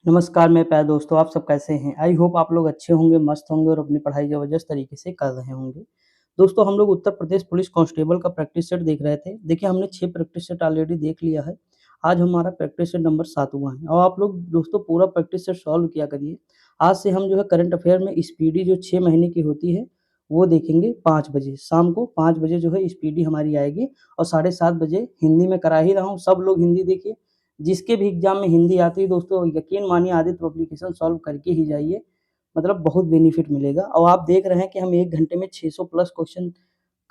नमस्कार मेरे प्यारे दोस्तों, आप सब कैसे हैं? आई होप आप लोग अच्छे होंगे, मस्त होंगे और अपनी पढ़ाई ज़बरदस्त तरीके से कर रहे होंगे। दोस्तों हम लोग उत्तर प्रदेश पुलिस कांस्टेबल का प्रैक्टिस सेट देख रहे थे। देखिए हमने 6 प्रैक्टिस सेट ऑलरेडी देख लिया है। आज हमारा प्रैक्टिस सेट नंबर 7 हुआ है और आप लोग दोस्तों पूरा प्रैक्टिस सेट सॉल्व किया करिए। आज से हम जो है करंट अफेयर में स्पीडी जो 6 महीने की होती है, वो देखेंगे 5 बजे। शाम को 5 बजे जो है स्पीडी हमारी आएगी और साढ़े 7 बजे हिंदी में करा ही रहा हूँ। सब लोग हिंदी देखिए। जिसके भी एग्ज़ाम में हिंदी आती है दोस्तों यकीन मानिए आदित्य पब्लिकेशन सॉल्व करके ही जाइए, मतलब बहुत बेनिफिट मिलेगा और आप देख रहे हैं कि हम 1 घंटे में 600 प्लस क्वेश्चन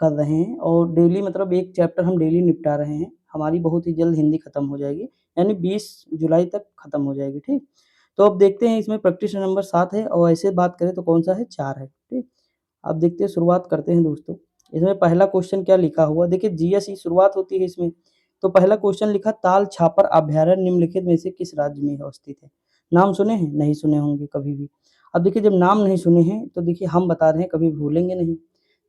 कर रहे हैं और डेली मतलब एक चैप्टर हम डेली निपटा रहे हैं। हमारी बहुत ही जल्द हिंदी खत्म हो जाएगी, यानी 20 जुलाई तक खत्म हो जाएगी, ठीक? तो अब देखते हैं इसमें प्रैक्टिस नंबर 7 है और ऐसे बात करें तो कौन-सा है 4 है, ठीक? अब देखते हैं शुरुआत करते हैं दोस्तों। इसमें पहला क्वेश्चन क्या लिखा हुआ देखिए जीएस शुरुआत होती है इसमें। तो पहला क्वेश्चन लिखा ताल छापर अभयारण्य निम्नलिखित में से किस राज्य में अवस्थित है? नाम सुने हैं? नहीं सुने होंगे कभी भी। अब देखिए जब नाम नहीं सुने हैं तो देखिए हम बता रहे हैं कभी भूलेंगे नहीं।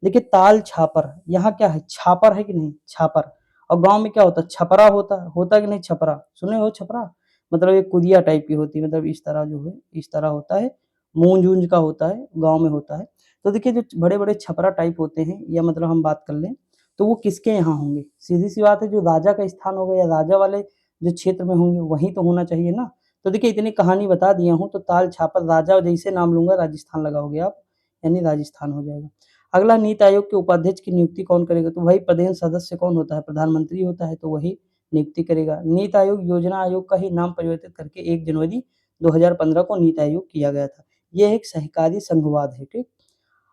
देखिए ताल छापर यहाँ क्या है? छापर है कि नहीं? छापर। और गाँव में क्या होता है? छपरा होता है कि नहीं छपरा? सुने हो छपरा? मतलब एक कुदिया टाइप की होती है मतलब इस तरह जो है इस तरह होता है। मूंज-ऊंज का होता है, गाँव में होता है। तो देखिए जो बड़े-बड़े छपरा टाइप होते हैं या मतलब हम बात कर लें, तो वो किसके यहाँ होंगे? सीधी-सी बात है जो राजा का स्थान होगा या राजा वाले जो क्षेत्र में होंगे वहीं तो होना चाहिए ना। तो देखिए इतनी कहानी बता दिया हूँ तो ताल छापर राजा जैसे नाम लूँगा राजस्थान लगाओगे आप, यानी राजस्थान हो जाएगा। अगला नीति आयोग के उपाध्यक्ष की नियुक्ति कौन करेगा? तो वही प्रदेश सदस्य कौन होता है? प्रधानमंत्री होता है तो वही नियुक्ति करेगा। नीति आयोग योजना आयोग का ही नाम परिवर्तित करके 1 जनवरी 2015 को नीति आयोग किया गया था। ये एक सहकारी संघवाद है, ठीक?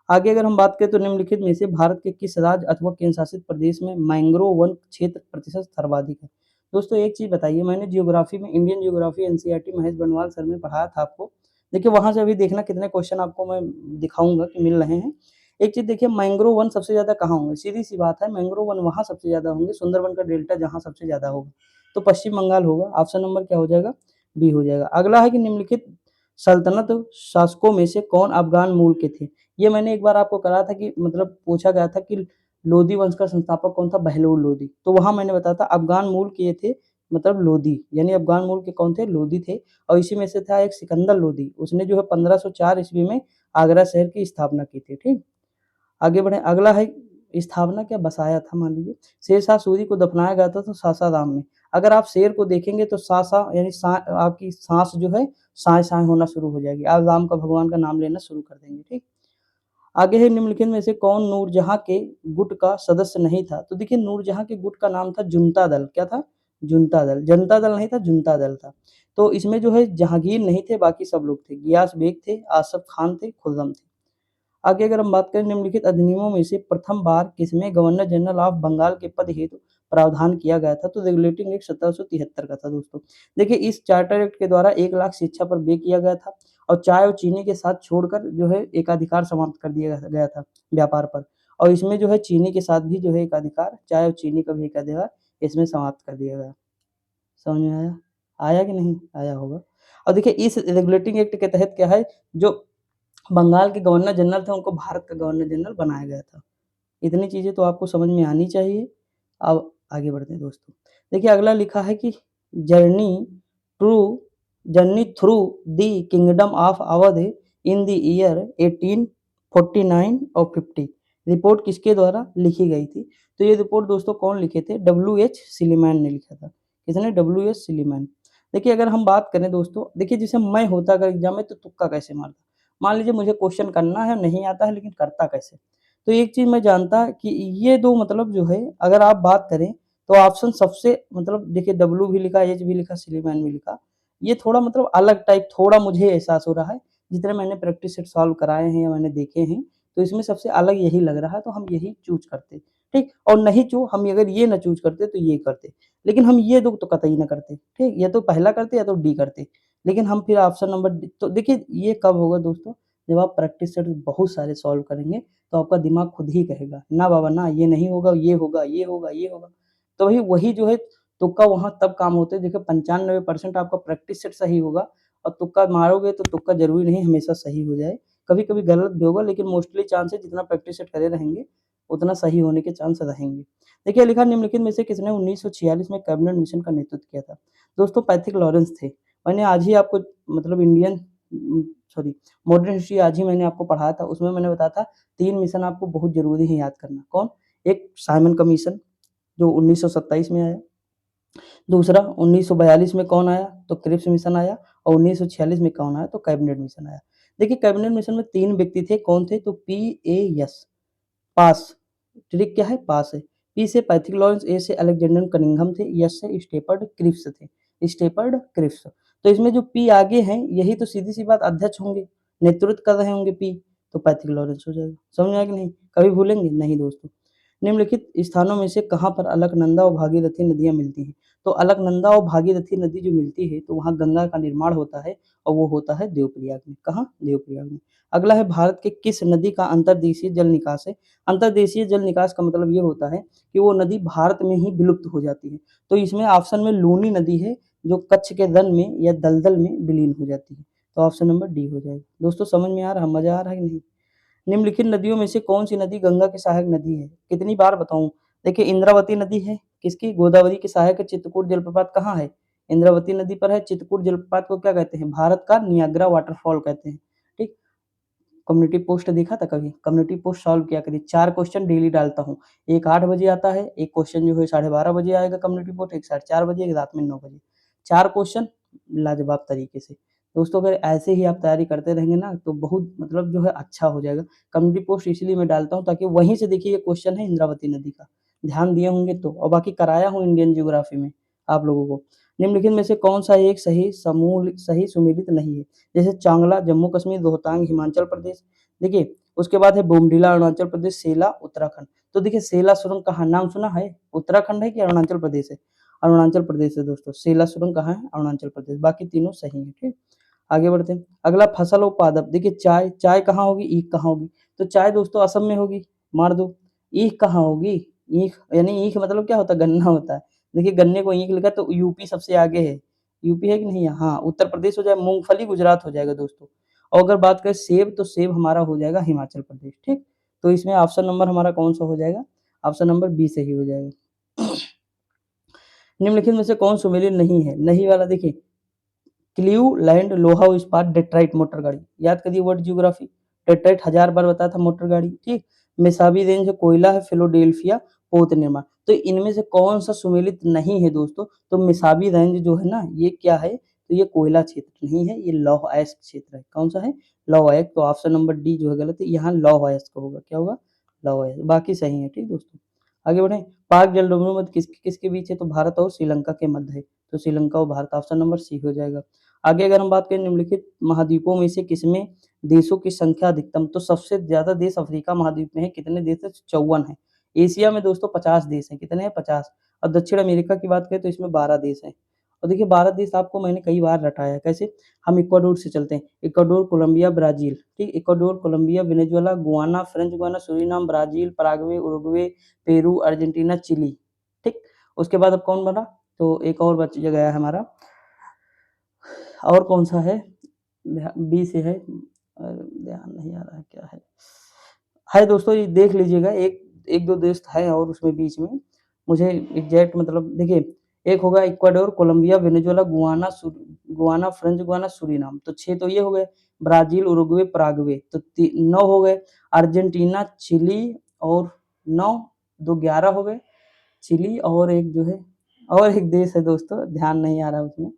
आगे अगर हम बात करें तो निम्नलिखित में से भारत के किस राज्य अथवा केंद्र शासित प्रदेश में मैंग्रोव वन क्षेत्र प्रतिशत सर्वाधिक है? दोस्तों एक चीज़ बताइए मैंने जियोग्राफी में इंडियन जियोग्राफी एनसीईआरटी महेश बनवाल सर में पढ़ाया था आपको। देखिए वहाँ से अभी देखना कितने क्वेश्चन आपको मैं दिखाऊँगा कि मिल रहे हैं। एक चीज़ देखिए मैंग्रोव वन सबसे ज़्यादा कहाँ होंगे? सीधी-सी बात है मैंग्रोव वन वहाँ सबसे ज़्यादा होंगे सुंदरबन का डेल्टा जहाँ सबसे ज़्यादा होगा। तो पश्चिम बंगाल होगा। ऑप्शन नंबर क्या हो जाएगा? बी हो जाएगा। अगला है कि निम्नलिखित सल्तनत शासकों में से कौन अफ़गान मूल के थे? ये मैंने एक बार आपको कराया था कि मतलब पूछा गया था कि लोदी वंश का संस्थापक कौन था? बहलोल लोदी। तो वहाँ मैंने बताया था अफ़गान मूल के ये थे मतलब लोदी, यानी अफ़गान मूल के कौन थे? लोदी थे और इसी में से था एक सिकंदर लोदी। उसने जो है 1504 ईस्वी में आगरा शहर की स्थापना की थी, ठीक? आगे बढ़ें, अगला है स्थापना क्या बसाया था मान लीजिए। शेरशाह सूरी को दफनाया गया था तो सासाराम में। अगर आप शेर को देखेंगे तो सा यानी सा आपकी साँस जो है साँय-साँय होना शुरू हो जाएगी। आप राम का भगवान का नाम लेना शुरू कर देंगे, ठीक? आगे है निम्नलिखित में से कौन नूरजहाँ के गुट का सदस्य नहीं था? तो देखिए नूरजहाँ के गुट का नाम था जुनता दल। क्या था? जुनता दल। जनता दल नहीं था, जुनता दल था। तो इसमें जो है जहांगीर नहीं थे, बाकी सब लोग थे। गियास बेग थे, आसफ खान थे, खुर्रम थे। आगे अगर हम बात करें निम्नलिखित अधिनियमों में से प्रथम बार किसमें गवर्नर जनरल ऑफ बंगाल के पद हेतु प्रावधान किया गया था? तो रेगुलेटिंग एक्ट 1773 का था दोस्तों। देखिए इस चार्टर एक्ट के द्वारा 1 लाख शिक्षा पर व्यय किया गया था और चाय और चीनी के साथ छोड़कर जो है एकाधिकार समाप्त कर दिया गया था व्यापार पर। और इसमें जो है चीनी के साथ भी जो है एकाधिकार चाय और चीनी का भी एकाधिकार इसमें समाप्त कर दिया गया। समझ में आया? आया कि नहीं? आया होगा। और देखिए इस रेगुलेटिंग एक्ट के तहत क्या है जो बंगाल के गवर्नर जनरल थे उनको भारत का गवर्नर जनरल बनाया गया था। इतनी चीज़ें तो आपको समझ में आनी चाहिए। अब आगे बढ़ते हैं दोस्तों। देखिए अगला लिखा है कि journey to journey through the kingdom of Awadh in the year 1849 और 50 रिपोर्ट किसके द्वारा लिखी गई थी? तो ये रिपोर्ट दोस्तों कौन लिखे थे? डब्ल्यू.एच. सिलीमैन ने लिखा था। किसने? डब्ल्यू.एच. सिलीमैन। देखिए अगर हम बात करें दोस्तों, देखिए जैसे मैं होता अगर एग्ज़ाम में तो तुक्का कैसे मारता? मान लीजिए मुझे क्वेश्चन करना है, नहीं आता है लेकिन करता कैसे? तो एक चीज़ मैं जानता कि ये 2 मतलब जो है अगर आप बात करें तो ऑप्शन सबसे मतलब देखिए डब्ल्यू भी लिखा, एच भी लिखा, सिलीमैन भी लिखा। ये थोड़ा मतलब अलग टाइप थोड़ा मुझे एहसास हो रहा है, जितने मैंने प्रैक्टिस सेट सॉल्व कराए हैं या मैंने देखे हैं, तो इसमें सबसे अलग यही लग रहा है तो हम यही चूज़ करते, ठीक? और नहीं जो हम अगर ये ना चूज़ करते तो ये करते, लेकिन हम ये 2 तो कतई ना करते, ठीक? या तो पहला करते या तो डी करते, लेकिन हम फिर ऑप्शन नंबर डी तो देखिए ये कब होगा दोस्तों, जब आप प्रैक्टिस सेट बहुत सारे सॉल्व करेंगे तो आपका दिमाग खुद ही कहेगा, ना बाबा ना ये नहीं होगा, ये होगा, ये होगा, ये होगा। तो वही जो है तुक्का वहाँ तब काम होता है देखिए 95% आपका प्रैक्टिस सेट सही होगा और तुक्का मारोगे तो तुक्का ज़रूरी नहीं हमेशा सही हो जाए। कभी-कभी गलत भी होगा लेकिन मोस्टली चांस है जितना प्रैक्टिस सेट करे रहेंगे, उतना सही होने के चांस रहेंगे। देखिए लिखा निम्नलिखित में से किसने 1946 में कैबिनेट मिशन का नेतृत्व किया था? दोस्तों पैथिक लॉरेंस थे। मैंने आज ही आपको मतलब इंडियन सॉरी मॉडर्न हिस्ट्री आज ही मैंने आपको पढ़ाया था, उसमें मैंने बताया था 3 मिशन आपको बहुत ज़रूरी है याद करना। कौन? एक साइमन कमीशन जो 1927 में आया, दूसरा 1942 में कौन आया? तो क्रिप्स मिशन आया, और 1946 में कौन आया? तो कैबिनेट मिशन आया। देखिए कैबिनेट मिशन में 3 व्यक्ति थे, कौन थे? तो पीएएस पास, ट्रिक क्या है? पास है। पी से पैट्रिक लॉरेंस, ए से अलेक्जेंडर कनिंघम थे, एस से स्टेपर्ड क्रिप्स थे, स्टेपर्ड क्रिप्स। तो इसमें जो पी आगे हैं यही तो सीधी सी बात अध्यक्ष होंगे, नेतृत्व कर रहे होंगे पी, तो पैट्रिक लॉरेंस हो जाएगा। समझ में आया कि नहीं? कभी भूलेंगे नहीं दोस्तों। निम्नलिखित स्थानों में से कहाँ पर अलकनंदा और भागीरथी नदियां मिलती हैं? तो अलकनंदा और भागीरथी नदी जो मिलती है तो वहाँ गंगा का निर्माण होता है, और वो होता है देवप्रयाग में। कहाँ? देवप्रयाग में। अगला है भारत के किस नदी का अंतर्देशीय जल निकास है? अंतर्देशीय जल निकास का मतलब ये होता है कि वो नदी भारत में ही विलुप्त हो जाती है। तो इसमें ऑप्शन में लूनी नदी है जो कच्छ के रन में या दलदल में विलीन हो जाती है। तो ऑप्शन नंबर डी हो जाएगा। दोस्तों समझ में आ रहा है? मजा आ रहा है कि नहीं? निम्नलिखित नदियों में से कौन सी नदी गंगा की सहायक नदी है? कितनी बार बताऊं? देखिए इंद्रावती नदी है किसकी? गोदावरी की सहायक है। चित्रकूट जलप्रपात कहाँ है? इंद्रावती नदी पर है। चित्रकूट जलप्रपात को क्या कहते हैं? भारत का नियाग्रा वाटरफॉल कहते हैं। ठीक। कम्युनिटी पोस्ट देखा था कभी? कम्युनिटी पोस्ट सॉल्व किया करिए। 4 क्वेश्चन डेली डालता हूँ। एक 8 बजे आता है, एक क्वेश्चन जो है 12:30 बजे आएगा कम्युनिटी पोस्ट, एक 4:30 बजे, एक रात में 9 बजे। 4 क्वेश्चन लाजवाब तरीके से। दोस्तों अगर ऐसे ही आप तैयारी करते रहेंगे ना तो बहुत मतलब जो है अच्छा हो जाएगा। कम्युनिटी पोस्ट इसलिए मैं डालता हूँ ताकि वहीं से देखिए ये क्वेश्चन है इंद्रावती नदी का, ध्यान दिए होंगे तो, और बाकी कराया हूँ इंडियन ज्योग्राफी में आप लोगों को। निम्नलिखित में से कौन सा एक सही सुमेलित नहीं है? जैसे चांगला जम्मू कश्मीर, रोहतांग हिमाचल प्रदेश। देखिए उसके बाद है बोमडीला अरुणाचल प्रदेश, सेला उत्तराखंड। तो देखिए सेला सुरंग कहाँ? नाम सुना है? उत्तराखंड है कि अरुणाचल प्रदेश है? अरुणाचल प्रदेश है दोस्तों। सेला सुरंग कहाँ है? अरुणाचल प्रदेश। बाकी तीनों सही है। ठीक। आगे बढ़ते हैं। अगला फसल और पादप। देखिए चाय, चाय कहाँ होगी? ईख कहाँ होगी? तो चाय दोस्तों असम में होगी, मार दो। ईख कहाँ होगी? ईख यानी ईख मतलब क्या होता है? गन्ना होता है। देखिए गन्ने को ईख लिखा तो यूपी सबसे आगे है। यूपी है कि नहीं है? हाँ उत्तर प्रदेश हो जाए, मूंगफली गुजरात हो जाएगा दोस्तों। और अगर बात करें सेब तो सेब हमारा हो जाएगा हिमाचल प्रदेश। ठीक। तो इसमें ऑप्शन नंबर हमारा कौन सा हो जाएगा? ऑप्शन नंबर बी सही हो जाएगा। निम्नलिखित में से कौन सुमेलित नहीं है? नहीं वाला देखिए क्लीवलैंड लोहा इस्पात डेट्राइट मोटर गाड़ी। याद करिए वर्ड ज्योग्राफी। डेट्राइट 1000 बार बताया था मोटर गाड़ी। ठीक। मेसाबी रेंज कोयला है, फिलाडेल्फिया पोत निर्माण। तो इनमें से कौन सा सुमेलित नहीं है दोस्तों? तो मेसाबी रेंज जो है ना ये क्या है? तो ये कोयला क्षेत्र नहीं है, ये लौह अयस्क क्षेत्र है। कौन सा है? लौह अयस्क। तो ऑप्शन नंबर डी जो है गलत है, यहाँ लौह अयस्क होगा। क्या होगा? लौह अयस्क। बाकी सही है। ठीक दोस्तों आगे बढ़े। पाक जलडोंगों मध्य किसके बीच है? तो भारत और श्रीलंका के मध्य है। तो श्रीलंका और भारत ऑप्शन नंबर सी हो जाएगा। आगे अगर हम बात करें निम्नलिखित महाद्वीपों में से किसमें देशों की संख्या अधिकतम? तो सबसे ज्यादा देश अफ्रीका महाद्वीप में है। कितने देश है? 54 है। एशिया में दोस्तों 50 देश हैं। कितने हैं? 50। और दक्षिण अमेरिका की बात करें तो इसमें 12 देश हैं। और देखिए 12 देश आपको मैंने कई बार रटाया है। कैसे? हम इक्वाडोर से चलते हैं। Ecuador, Colombia, Brazil. ठीक। Ecuador, Colombia, Venezuela, Guyana, French Guiana, Suriname, Brazil, Paraguay, Uruguay, Peru, Argentina, Chile. ठीक। उसके बाद अब कौन बना? तो एक और बच गया है हमारा, और कौन सा है? बी से है, ध्यान नहीं आ रहा है क्या है दोस्तों ये देख लीजिएगा। एक एक दो देश है और उसमें बीच में मुझे एग्जैक्ट मतलब देखिए एक होगा Ecuador, Colombia, Venezuela, Guyana, French Guiana, Suriname. तो 6 तो ये हो गए। Brazil, Uruguay, Paraguay. तो 9 हो गए। अर्जेंटीना, चिली और 9, 2 11 हो गए। चिली और एक जो है और एक देश है दोस्तों, ध्यान नहीं आ रहा उसमें,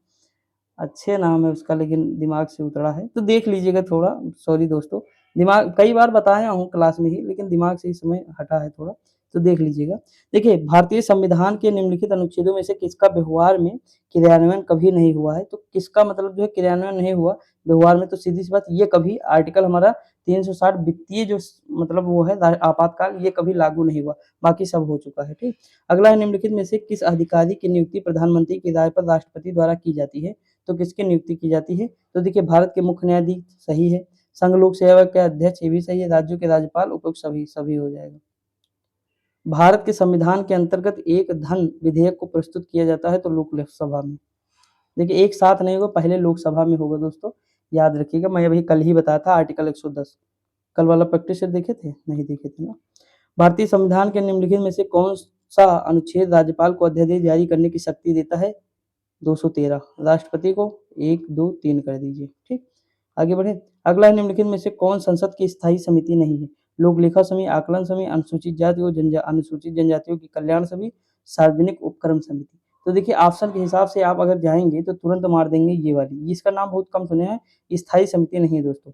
अच्छे नाम है उसका लेकिन दिमाग से उतरा है, तो देख लीजिएगा थोड़ा। सॉरी दोस्तों, दिमाग कई बार बताया हूँ क्लास में ही, लेकिन दिमाग से इस समय हटा है थोड़ा, तो देख लीजिएगा। देखिए भारतीय संविधान के निम्नलिखित अनुच्छेदों में से किसका व्यवहार में क्रियान्वयन कभी नहीं हुआ है? तो किसका मतलब जो है क्रियान्वयन नहीं हुआ व्यवहार में? तो सीधी सी बात ये कभी आर्टिकल हमारा 360 वित्तीय जो मतलब वो है आपातकाल, ये कभी लागू नहीं हुआ, बाकी सब हो चुका है। ठीक। अगला है निम्नलिखित में से किस अधिकारी की नियुक्ति प्रधानमंत्री की राय पर राष्ट्रपति द्वारा की जाती है? तो किसकी नियुक्ति की जाती है? तो देखिए भारत के मुख्य न्यायाधीश सही है, संघ लोक सेवा के अध्यक्ष ये भी सही है, राज्यों के राज्यपाल, उपयुक्त सभी सभी हो जाएगा। भारत के संविधान के अंतर्गत एक धन विधेयक को प्रस्तुत किया जाता है तो लोकसभा में। देखिए एक साथ नहीं होगा, पहले लोकसभा में होगा दोस्तों, याद रखिएगा। मैं अभी कल ही बताया था आर्टिकल 110, कल वाला प्रैक्टिस देखे थे? नहीं देखे थे ना। भारतीय संविधान के निम्नलिखित में से कौन सा अनुच्छेद राज्यपाल को अध्यादेश जारी करने की शक्ति देता है? 213। राष्ट्रपति को 1, 2, 3 कर दीजिए। ठीक, आगे बढ़े। अगला है, निम्नलिखित में से कौन संसद की स्थायी समिति नहीं है? लोक लेखा समिति, आकलन समिति, अनुसूचित जनजातियों की कल्याण समिति, सार्वजनिक उपक्रम समिति। तो देखिए ऑप्शन के हिसाब से आप अगर जाएंगे तो तुरंत मार देंगे ये वाली, इसका नाम बहुत कम सुने हैं, स्थायी समिति नहीं है दोस्तों।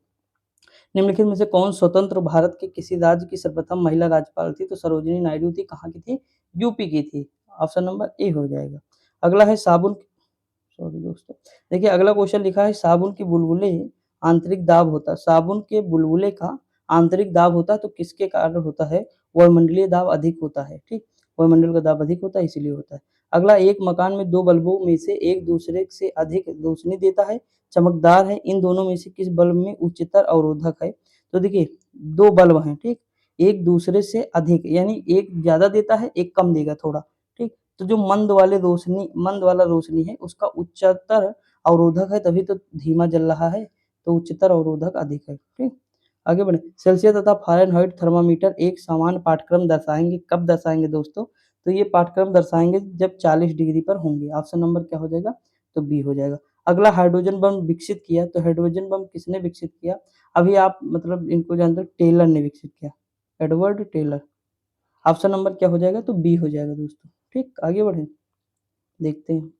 निम्नलिखित में से कौन स्वतंत्र भारत के किसी राज्य की सर्वप्रथम महिला राज्यपाल थी? तो सरोजिनी नायडू थी। कहाँ की थी? यूपी की थी। ऑप्शन नंबर ए हो जाएगा। अगला है साबुन, सॉरी दोस्तों, देखिए अगला क्वेश्चन लिखा है साबुन के बुलबुले आंतरिक दाब होता है, साबुन के बुलबुले का आंतरिक दाब होता है तो किसके कारण होता है? वायुमंडलीय दाब अधिक होता है। ठीक, वायुमंडल का दाब अधिक होता है इसीलिए होता है। अगला, एक मकान में दो बल्बों में से एक दूसरे से अधिक रोशनी देता है, चमकदार है, इन दोनों में से किस बल्ब में उच्चतर अवरोधक है? तो देखिए दो बल्ब हैं, ठीक, एक दूसरे से अधिक यानी एक ज्यादा देता है एक कम देगा थोड़ा। ठीक, तो जो मंद वाला रोशनी है उसका उच्चतर अवरोधक है, तभी तो धीमा जल रहा है, तो उच्चतर अवरोधक अधिक है। ठीक, आगे बढ़े। सेल्सियस तथा फ़ारेनहाइट थर्मामीटर एक समान पाठ्यक्रम दर्शाएंगे, कब दर्शाएंगे दोस्तों? तो ये पाठ्यक्रम दर्शाएंगे जब 40 डिग्री पर होंगे। ऑप्शन नंबर क्या हो जाएगा? तो बी हो जाएगा। अगला, हाइड्रोजन बम विकसित किया, तो हाइड्रोजन बम किसने विकसित किया? अभी आप मतलब इनको जानते हो, टेलर ने विकसित किया, एडवर्ड टेलर। ऑप्शन नंबर क्या हो जाएगा? तो बी हो जाएगा दोस्तों। ठीक, आगे बढ़े, देखते हैं।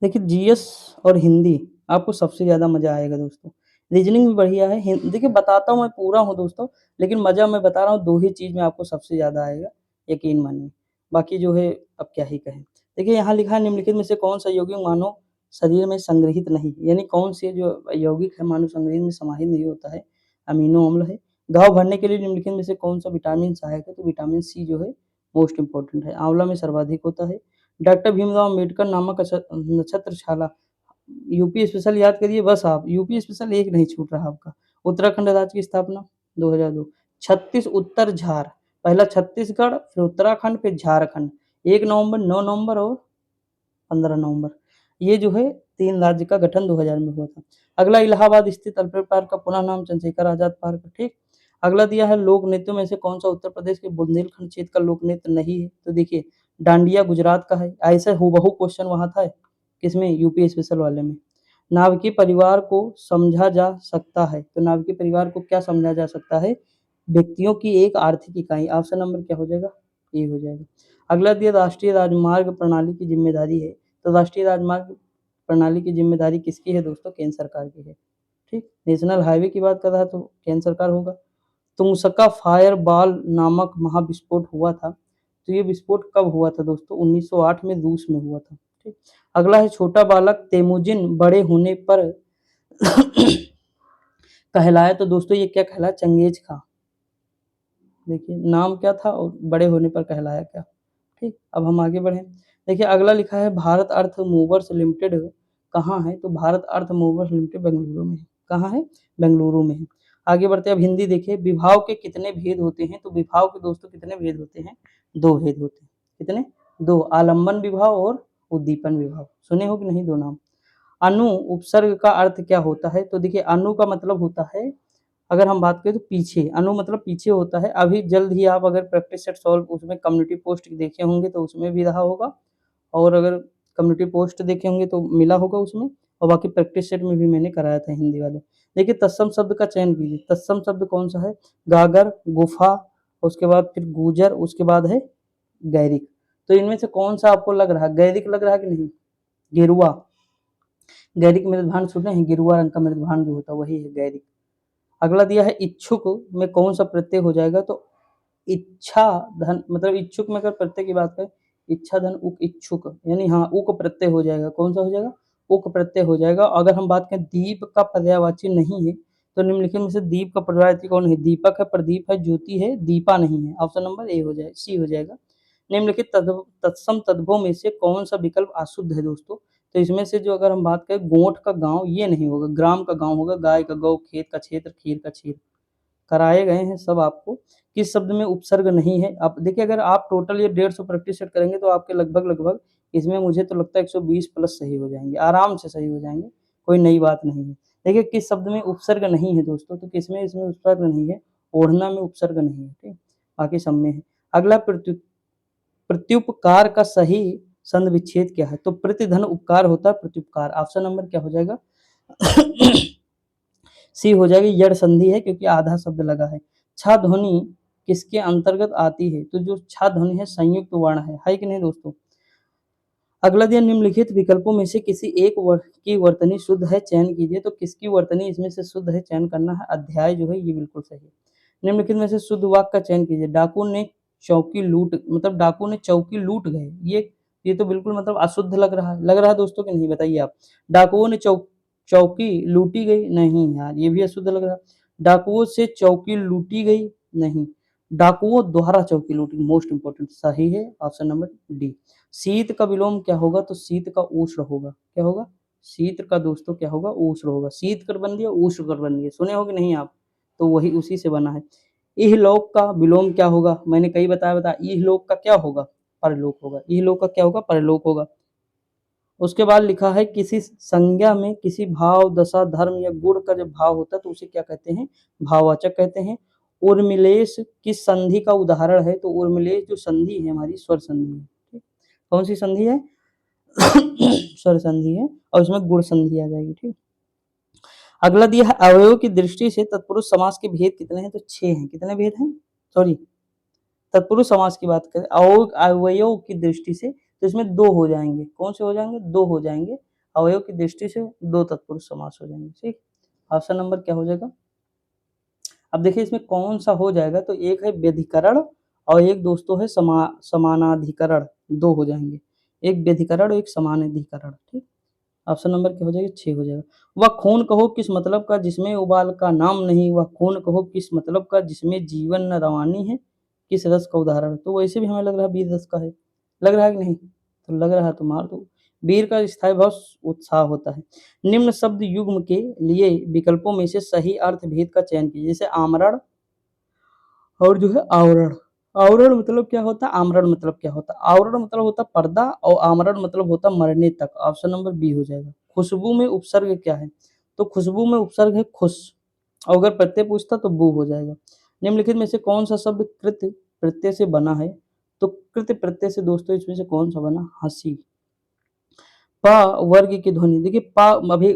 देखिए जीएस और हिंदी आपको सबसे ज़्यादा मज़ा आएगा दोस्तों। रीजनिंग भी बढ़िया है। देखिए बताता हूँ, मैं पूरा हूँ दोस्तों, लेकिन मज़ा मैं बता रहा हूँ, 2 ही चीज़ में आपको सबसे ज़्यादा आएगा, यकीन मानिए। बाकी जो है अब क्या ही कहें। देखिए यहाँ लिखा है, निम्नलिखित में से कौन सा यौगिक मानव शरीर में संग्रहित नहीं, यानी कौन से जो यौगिक है मानव शरीर में समाहित नहीं होता है? अमीनो अम्ल है। घाव भरने के लिए निम्नलिखित में से कौन सा विटामिन सहायक है? तो विटामिन सी जो है मोस्ट इंपॉर्टेंट है। आंवला में सर्वाधिक होता है। डॉक्टर भीमराव अम्बेडकर नामक नक्षत्रशाला, यूपी स्पेशल याद करिए बस आप, यूपी स्पेशल एक नहीं छूट रहा आपका। उत्तराखंड राज्य की स्थापना 2002। 36 उत्तर झार, पहला छत्तीसगढ़, फिर उत्तराखंड, फिर झारखंड। 1 नवंबर, 9 नवंबर और 15 नवंबर, ये जो है 3 राज्य का गठन 2000 में हुआ था। अगला, इलाहाबाद स्थित अल्फ्रेड पार्क का पुनः नाम चंद्रशेखर आजाद पार्क। ठीक, अगला दिया है, लोक नृत्यों में से कौन सा उत्तर प्रदेश के बुंदेलखंड क्षेत्र का लोक नृत्य नहीं है? तो देखिए डांडिया गुजरात का है। ऐसा हूबहू क्वेश्चन वहां था, किसमें? यूपी स्पेशल वाले में। नाभिकीय परिवार को समझा जा सकता है, तो नाभिकीय परिवार को क्या समझा जा सकता है? व्यक्तियों की एक आर्थिक इकाई। ऑप्शन नंबर क्या हो जाएगा? ए हो जाएगा। अगला दिया, राष्ट्रीय राजमार्ग प्रणाली की जिम्मेदारी है, तो राष्ट्रीय राजमार्ग प्रणाली की जिम्मेदारी किसकी है दोस्तों? केंद्र सरकार की है। ठीक, नेशनल हाईवे की बात कर रहा है तो केंद्र सरकार होगा। तुंगसका फायर बॉल नामक महाविस्फोट हुआ था, तो ये विस्फोट कब हुआ था दोस्तों? 1908 में रूस में हुआ था। ठीक, अगला है, छोटा बालक तेमुजिन बड़े होने पर कहलाया, तो दोस्तों ये क्या कहलाया? चंगेज खां। देखिए नाम क्या था और बड़े होने पर कहलाया क्या। ठीक, अब हम आगे बढ़े। देखिए अगला लिखा है, भारत अर्थ मूवर्स लिमिटेड कहाँ है? तो भारत अर्थ मूवर्स लिमिटेड बेंगलुरु में है। कहाँ है? बेंगलुरु में है। आगे बढ़ते हैं। अब हिंदी देखिए, विभाव के कितने भेद होते हैं? तो विभाव के दोस्तों कितने भेद होते हैं? 2 भेद होते हैं। कितने? 2, आलम्बन विभाव और उद्दीपन विभाव। सुने हो कि नहीं दो नाम? अनु उपसर्ग का अर्थ क्या होता है? तो देखिए अनु का मतलब होता है, अगर हम बात करें तो पीछे, अनु मतलब पीछे होता है। अभी जल्द ही आप अगर प्रैक्टिस सेट सॉल्व उसमें कम्युनिटी पोस्ट देखे होंगे तो उसमें भी रहा होगा, और अगर कम्युनिटी पोस्ट देखे होंगे तो मिला होगा उसमें, और बाकी प्रैक्टिस सेट में भी मैंने कराया था हिंदी वाले। देखिए तत्सम शब्द का चयन कीजिए। तत्सम शब्द कौन सा है? गागर, गुफा, उसके बाद फिर गुजर, उसके बाद है गैरिक। तो इनमें से कौन सा आपको लग रहा है? गैरिक लग रहा है कि नहीं? गेरुआ, गैरिक मृदभान सुने हैं? गेरुआ रंग का मृदभान जो होता है वही है गैरिक। अगला दिया है, इच्छुक में कौन सा प्रत्यय हो जाएगा? तो इच्छा धन, मतलब इच्छुक में अगर प्रत्यय की बात करें, इच्छा धन उक इच्छुक, यानी हाँ उक प्रत्यय हो जाएगा। कौन सा हो जाएगा? उक प्रत्यय हो जाएगा। अगर हम बात करें दीप का पर्यायवाची नहीं है, तो निम्नलिखित में से दीप का पर्यायवाची कौन है? दीपक है, प्रदीप है, ज्योति है, दीपा नहीं है। ऑप्शन नंबर ए हो जाए, सी हो जाएगा। निम्नलिखित तत्सम तद्भव में से कौन सा विकल्प अशुद्ध है दोस्तों? तो इसमें से जो अगर हम बात करें, गोंठ का गांव ये नहीं होगा, ग्राम का गांव होगा, गाय का गौ, खेत का क्षेत्र, खीर का क्षीर। कराए गए हैं सब आपको। किस शब्द में उपसर्ग नहीं है? आप देखिए, अगर आप टोटल ये 150 प्रैक्टिस सेट करेंगे तो आपके लगभग लगभग इसमें मुझे तो लगता है 120 प्लस सही हो जाएंगे, आराम से सही हो जाएंगे, कोई नई बात नहीं है। देखिए किस शब्द में उपसर्ग नहीं है दोस्तों? तो किसमें इसमें उपसर्ग नहीं है? ओढ़ना में उपसर्ग नहीं है। ठीक, बाकी सब में है। अगला, प्रत्युपकार का सही संधि विच्छेद क्या है? तो प्रतिधन उपकार होता है प्रत्युपकार। ऑप्शन नंबर क्या हो जाएगा? सी हो जाएगी, यड़ संधि है क्योंकि आधा शब्द लगा है। छ ध्वनि किसके अंतर्गत आती है? तो जो छ ध्वनि है संयुक्त वर्ण है कि नहीं दोस्तों? अगला दिया निम्नलिखित विकल्पों में से किसी एक की वर्तनी शुद्ध है चयन कीजिए। तो किसकी वर्तनी इसमें से शुद्ध है चयन करना है। अध्याय जो है ये बिल्कुल सही है। निम्नलिखित में से शुद्ध वाक्य का चयन कीजिए। डाकू ने चौकी लूट, मतलब डाकू ने चौकी लूट गए, ये तो बिल्कुल मतलब अशुद्ध लग रहा है दोस्तों कि नहीं, बताइए आप। डाकुओं ने चौकी लूटी गई, नहीं यार ये भी अशुद्ध लग रहा है। डाकुओं से चौकी लूटी गई, नहीं। डाकुओं द्वारा चौकी लूटी, मोस्ट इंपोर्टेंट, सही है ऑप्शन नंबर डी। शीत का विलोम क्या होगा? तो शीत का उष्ण होगा। क्या होगा? शीत का दोस्तों क्या होगा? उष्ण होगा। शीत करबंदी और उष्ण करबंदी सुने हो कि नहीं आप? तो वही उसी से बना है। इहलोक का विलोम क्या होगा? मैंने कई बता इहलोक का क्या होगा? परलोक होगा। इहलोक का क्या होगा? परलोक होगा। उसके बाद लिखा है किसी संज्ञा में किसी भाव, दशा, धर्म या गुण का जब भाव होता है तो उसे क्या कहते हैं? भाववाचक कहते हैं। उर्मिलेश किस संधि का उदाहरण है? तो उर्मिलेश जो संधि है हमारी स्वर संधि है। ठीक, कौन सी संधि है? स्वर संधि है और इसमें गुण संधि आ जाएगी। ठीक, अगला दिया है अवयव की दृष्टि से तत्पुरुष समास के भेद कितने हैं? तो 6 हैं। कितने भेद हैं? सॉरी, तत्पुरुष समास की बात करें अवयव की दृष्टि से तो इसमें 2 हो जाएंगे। कौन से हो जाएंगे? 2 हो जाएंगे। अवयव की दृष्टि से 2 तत्पुरुष समास हो जाएंगे। ठीक, ऑप्शन नंबर क्या हो जाएगा? अब देखिए इसमें कौन सा हो जाएगा, तो एक है व्यधिकरण और एक दोस्तों है समानाधिकरण, 2 हो जाएंगे। एक व्यधिकरण और एक समानाधिकरण। ठीक, ऑप्शन नंबर क्या हो जाएगा? 6 हो जाएगा। वह खून कहो किस मतलब का जिसमें उबाल का नाम नहीं, वह खून कहो किस मतलब का जिसमें जीवन न रवानी है, किस रस का उदाहरण? तो वैसे भी हमें लग रहा है वीर रस का है। लग रहा है कि नहीं? तो लग रहा है तो मार दो। वीर का स्थायी भाव उत्साह होता है। निम्न शब्द युग्म के लिए विकल्पों में से सही अर्थ भेद का चयन कीजिए। जैसे आमरण और जो है आवरण। आवरण मतलब क्या होता है? आमरण मतलब क्या होता है? आवरण मतलब होता है पर्दा और आमरण मतलब होता है मरने तक। ऑप्शन नंबर बी हो जाएगा। खुशबू में उपसर्ग क्या है? तो खुशबू में उपसर्ग है खुश, और अगर प्रत्यय पूछता तो बू हो जाएगा। निम्नलिखित में से कौन सा शब्द कृत प्रत्यय से बना है? तो कृत प्रत्यय से दोस्तों इसमें से कौन सा बना? हंसी। प वर्ग की ध्वनि, देखिए प अभी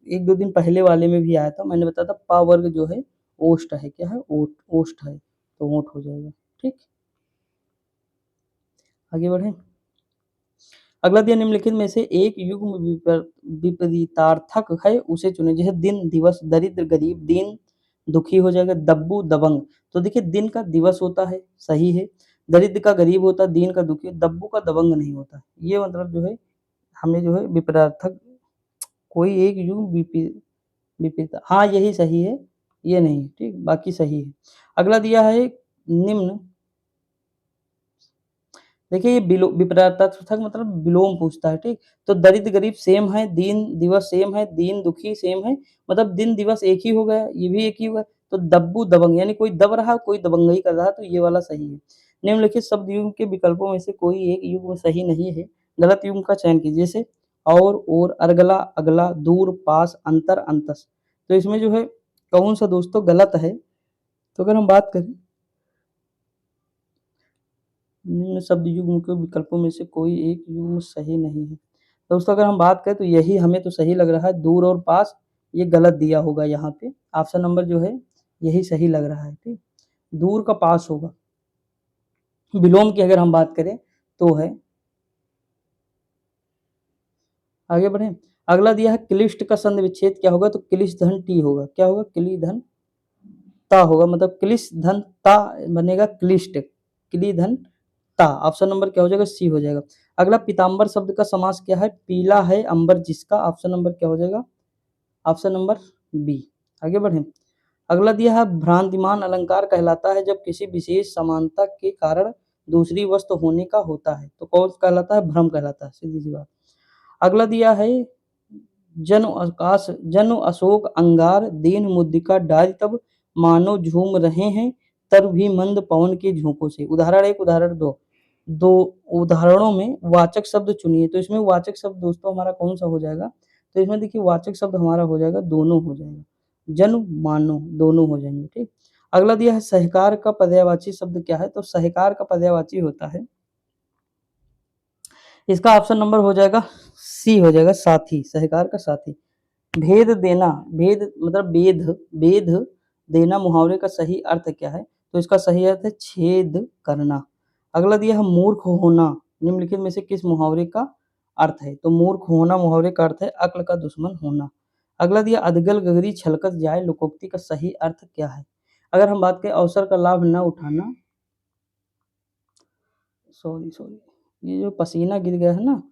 1-2 दिन पहले वाले में भी आया था, मैंने बताया था प वर्ग जो है ओष्ठ है। क्या है? ओष्ठ है, तो ओंठ हो जाएगा। ठीक, आगे बढ़े। अगला दिया निम्नलिखित में से एक युग्म विपरीतार्थक है, उसे चुने। जैसे दिन, दिवस, दरिद्र, गरीब, दीन, दुखी हो जाएगा। दब्बू, दबंग। तो देखिए दिन का दिवस होता है, सही है। दरिद्र का गरीब होता है, दीन का दुखी, दब्बू का दबंग नहीं होता। ये मतलब जो है हमें जो है विपरीतार्थक कोई एक युग्म विपरीत, हाँ यही सही है, ये नहीं। ठीक, बाकी सही है। अगला दिया है निम्न, देखिए ये विपरीतार्थक मतलब विलोम पूछता है। ठीक, तो दरिद्र गरीब सेम है, दीन दिवस सेम है, दीन दुखी सेम है, मतलब दिन दिवस एक ही हो गया, ये भी एक ही हुआ। तो दब्बू दबंग यानी कोई दब रहा कोई दबंगई कर रहा, तो ये वाला सही है। निम्नलिखित शब्द युग्म के विकल्पों में से कोई एक युग्म सही नहीं है, गलत युग्म का चयन कीजिए। जैसे और, अरगला, अगला, दूर, पास, अंतर, अंतस। तो इसमें जो है कौन सा दोस्तों गलत है? तो अगर हम बात करें निम्न शब्द युग्म के विकल्पों में से कोई एक युग्म सही नहीं है। दोस्तों अगर हम बात करें तो यही हमें तो सही लग रहा है, दूर और पास, ये गलत दिया होगा यहाँ पे। ऑप्शन नंबर जो है यही सही लग रहा है। ठीक, दूर का पास होगा। विलोम की अगर हम बात करें तो है, आगे बढ़े। अगला दिया है क्लिष्ट का संधि विच्छेद क्या होगा? तो क्लिश धन टी होगा। क्या होगा? क्ली धन ता होगा, मतलब क्लिश धन ता बनेगा क्लिष्ट, क्ली धन ता। ऑप्शन नंबर क्या हो जाएगा? सी हो जाएगा। अगला पीताम्बर शब्द का समास क्या है? पीला है अंबर जिसका। ऑप्शन नंबर क्या हो जाएगा? Option number B. आगे बढ़े। अगला दिया है भ्रांतिमान अलंकार कहलाता है जब किसी विशेष समानता के कारण दूसरी वस्तु होने का होता है। तो कौन कहलाता है? भ्रम कहलाता है, सीधी सी बात। अगला दिया है जनु अशोक अंगार दीन मुद्रिका डाल तब मानो झूम रहे हैं तर भी मंद पवन के झोंकों से। उदाहरण 1, उदाहरण 2। दो उदाहरणों में वाचक शब्द चुनिए। तो इसमें वाचक शब्द दोस्तों हमारा कौन सा हो जाएगा? तो इसमें देखिए वाचक शब्द हमारा हो जाएगा, दोनों हो जाएगा, जन मानो दोनों हो जाएंगे। ठीक, अगला दिया है सहकार का पर्यायवाची शब्द क्या है? तो सहकार का पर्यायवाची होता है इसका ऑप्शन नंबर हो जाएगा सी हो जाएगा, साथी, सहकार का साथी। भेद देना, भेद मतलब वेद, वेद देना मुहावरे का सही अर्थ क्या है? तो इसका सही अर्थ है छेद करना। अगला दिया है मूर्ख होना, निम्नलिखित में से किस मुहावरे का अर्थ है? तो मूर्ख होना मुहावरे का अर्थ है अक्ल का दुश्मन होना। अगला दिया अधगल गगरी छलकत जाए लोकोक्ति का सही अर्थ क्या है? अगर हम बात करें अवसर का लाभ न उठाना, सॉरी ये जो पसीना गिर गया है ना,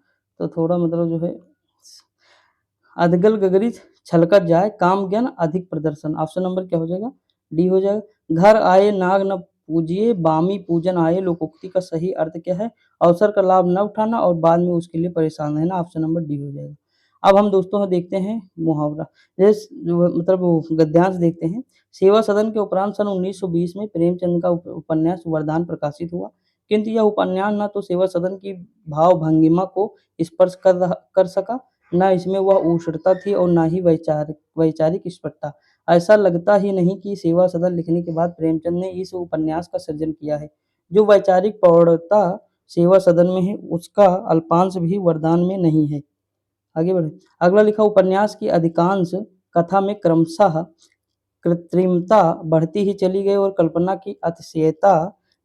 तो थोड़ा मतलब जो है अधगल गगरी छलकत जाए काम ज्ञान अधिक प्रदर्शन। ऑप्शन नंबर क्या हो जाएगा? डी हो जाएगा। घर आए नाग न पूजिए बामी पूजन आए लोकोक्ति का सही अर्थ क्या है? अवसर का लाभ न उठाना और बाद में उसके लिए परेशान रहना। ऑप्शन नंबर डी हो जाएगा। अब हम दोस्तों देखते हैं मुहावरा, जैसे मतलब गद्यांश देखते हैं। सेवा सदन के उपरांत सन 1920 में प्रेमचंद का उपन्यास वरदान प्रकाशित हुआ, किंतु यह उपन्यास न तो सेवा सदन की भाव भंगिमा को स्पर्श कर सका, न इसमें वह उष्णता थी और न ही वैचारिक स्पष्टता। ऐसा लगता ही नहीं कि सेवा सदन लिखने के बाद प्रेमचंद ने इस उपन्यास का सृजन किया है। जो वैचारिक प्रौढ़ता सेवा सदन में है उसका अल्पांश भी वरदान में नहीं है। आगे बढ़े। अगला लिखा उपन्यास की अधिकांश कथा में क्रमशः कृत्रिमता बढ़ती ही चली गई और कल्पना की अतिशयता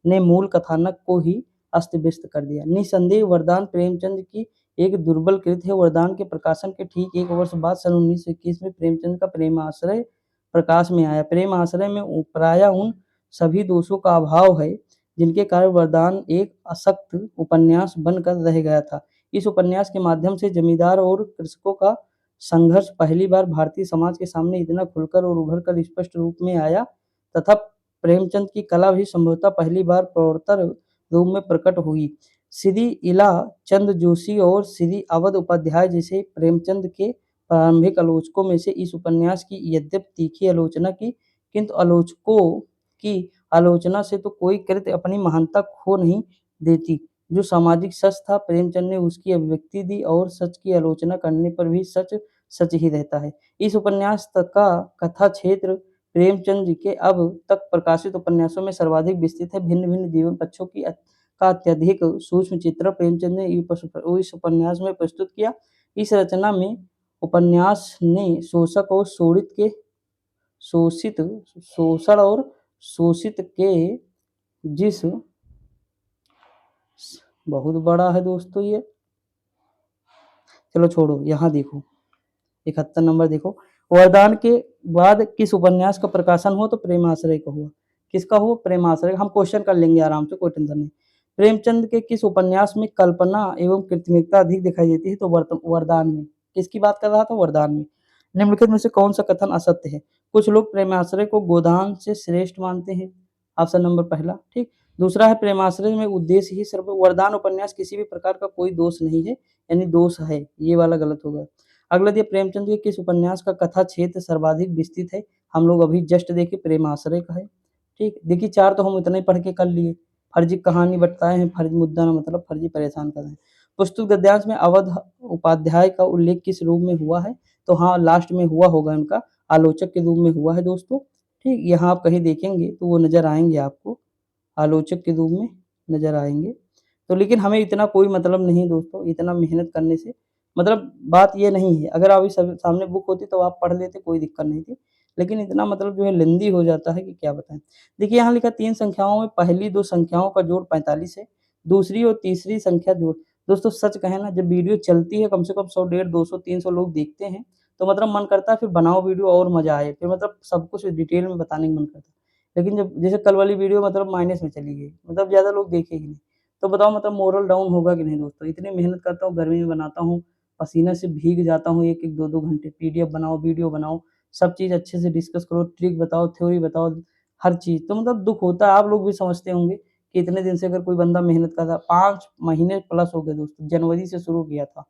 ने मूल कथानक को ही अस्त व्यस्त कर दिया। निसंदेह वरदान प्रेमचंद की एक दुर्बल कृति है। वरदान के प्रकाशन के ठीक 1 वर्ष बाद सन 1921 में प्रेमचंद का प्रेमाश्रय प्रकाश में आया। प्रेमाश्रय में प्राय उन सभी दोषों का अभाव है जिनके कारण वरदान एक अशक्त उपन्यास बनकर रह गया था। इस उपन्यास के माध्यम से जमींदार और कृषकों का संघर्ष पहली बार भारतीय समाज के सामने इतना खुलकर और उभरकर स्पष्ट रूप में आया तथा प्रेमचंद की कला भी संभवतः पहली बार प्रवर्तर रूप में प्रकट हुई। श्री इला चंद जोशी और श्री अवध उपाध्याय जैसे प्रेमचंद के प्रारंभिक आलोचकों में से इस उपन्यास की यद्यपि तीखी आलोचना की, किंतु आलोचकों की आलोचना से तो कोई कृति अपनी महानता खो नहीं देती। जो सामाजिक सच था प्रेमचंद ने उसकी अभिव्यक्ति दी और सच की आलोचना करने पर भी सच सच ही रहता है। इस उपन्यास का कथा क्षेत्र प्रेमचंद जी के अब तक प्रकाशित उपन्यासों में सर्वाधिक विस्तृत है। भिन्न भिन्न जीवन पक्षों की का अत्यधिक सूक्ष्म चित्र प्रेमचंद ने इस उपन्यास में प्रस्तुत किया। इस रचना में उपन्यास ने शोषक और शोषित के शोषित शोषण और शोषित के जिस बहुत बड़ा है दोस्तों ये, चलो छोड़ो, यहाँ देखो 71 नंबर देखो। वरदान के बाद किस उपन्यास का प्रकाशन हुआ? तो प्रेमाश्रय का हुआ। किसका हुआ? प्रेमाश्रय। हम क्वेश्चन कर लेंगे आराम से, कोई टेंशन नहीं। प्रेमचंद के किस उपन्यास में कल्पना एवं कृत्रिमता अधिक दिखाई देती है? तो वरदान में। किसकी बात कर रहा था? वरदान में। निम्नलिखित में से कौन सा कथन असत्य है? कुछ लोग प्रेमाश्रय को गोदान से श्रेष्ठ मानते हैं। ऑप्शन नंबर पहला, ठीक। दूसरा है प्रेमाश्रय में उद्देश्य ही सर्व। वरदान उपन्यास किसी भी प्रकार का कोई दोष नहीं है, यानी दोष है, ये वाला गलत होगा। अगला दिया प्रेमचंद के किस उपन्यास का कथा क्षेत्र सर्वाधिक विस्तृत है? हम लोग अभी जस्ट देखे प्रेमाश्रय का है, ठीक। देखिए 4 तो हम इतना ही पढ़ के कर लिए। फर्जी कहानी बताए हैं, फर्जी मुद्दा न मतलब फर्जी परेशान कर रहे हैं। पुस्तक गद्यांश में अवध उपाध्याय का उल्लेख किस रूप में हुआ है? तो हाँ, लास्ट में हुआ होगा, उनका आलोचक के रूप में हुआ है दोस्तों, ठीक। यहाँ आप कहीं देखेंगे तो वो नजर आएंगे आपको, आलोचक के रूप में नजर आएंगे। तो लेकिन हमें इतना कोई मतलब नहीं दोस्तों, इतना मेहनत करने से मतलब बात ये नहीं है। अगर आप सामने बुक होती तो आप पढ़ लेते, कोई दिक्कत नहीं थी, लेकिन इतना मतलब जो है लेंदी हो जाता है कि क्या बताएं। देखिए यहाँ लिखा 3 संख्याओं में पहली 2 संख्याओं का जोड़ 45 है, दूसरी और तीसरी संख्या जोड़। दोस्तों सच कहें ना, जब वीडियो चलती है कम से कम 100 150 200 300 लोग देखते हैं तो मतलब मन करता है फिर बनाओ वीडियो और मजा आए, फिर मतलब सब कुछ डिटेल में बताने का मन करता है। लेकिन जब जैसे कल वाली वीडियो मतलब माइनस में चली गई, मतलब ज़्यादा लोग देखे ही नहीं, तो बताओ मतलब मोरल डाउन होगा कि नहीं दोस्तों। इतनी मेहनत करता हूँ, गर्मी में बनाता हूँ, पसीने से भीग जाता हूँ 1-1 2-2 घंटे, पीडीएफ बनाओ, वीडियो बनाओ, सब चीज़ अच्छे से डिस्कस करो, ट्रिक बताओ, थ्योरी बताओ, हर चीज़। तो मतलब दुःख होता है, आप लोग भी समझते होंगे कि इतने दिन से अगर कोई बंदा मेहनत कर रहा है, 5 महीने प्लस हो गए दोस्तों, जनवरी से शुरू किया था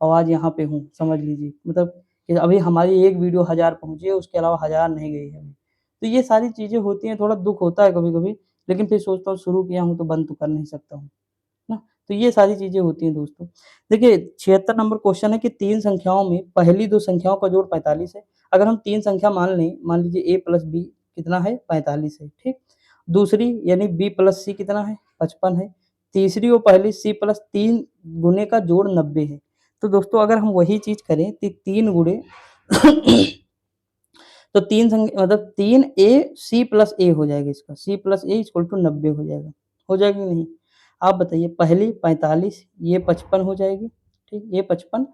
और आज यहाँ पे हूँ, समझ लीजिए। मतलब कि अभी हमारी एक वीडियो 1000 पहुँची है, उसके अलावा 1000 नहीं गई है अभी। तो ये सारी चीज़ें होती हैं, थोड़ा दुःख होता है कभी-कभी, लेकिन फिर सोचता हूँ शुरू किया हूँ तो बंद तो कर नहीं सकता हूँ, ना? तो ये सारी चीज़ें होती हैं दोस्तों। देखिए 76 नंबर क्वेश्चन है कि 3 संख्याओं में पहली 2 संख्याओं का जोड़ 45 है। अगर हम 3 संख्या मान लें, मान लीजिए a प्लस b कितना है? 45 है, ठीक। दूसरी यानी b प्लस c कितना है? 55 है। तीसरी और पहली सी प्लस 3 गुने का जोड़ 90 है। तो दोस्तों अगर हम वही चीज़ करें तो 3 गुणे तो 3 मतलब 3 ए सी प्लस ए हो जाएगा इसका, C plus A equal to 90 हो जाएगा। हो जाएगा कि नहीं? आप बताइए पहली 45 ये 55 हो जाएगी, ठीक? ये 55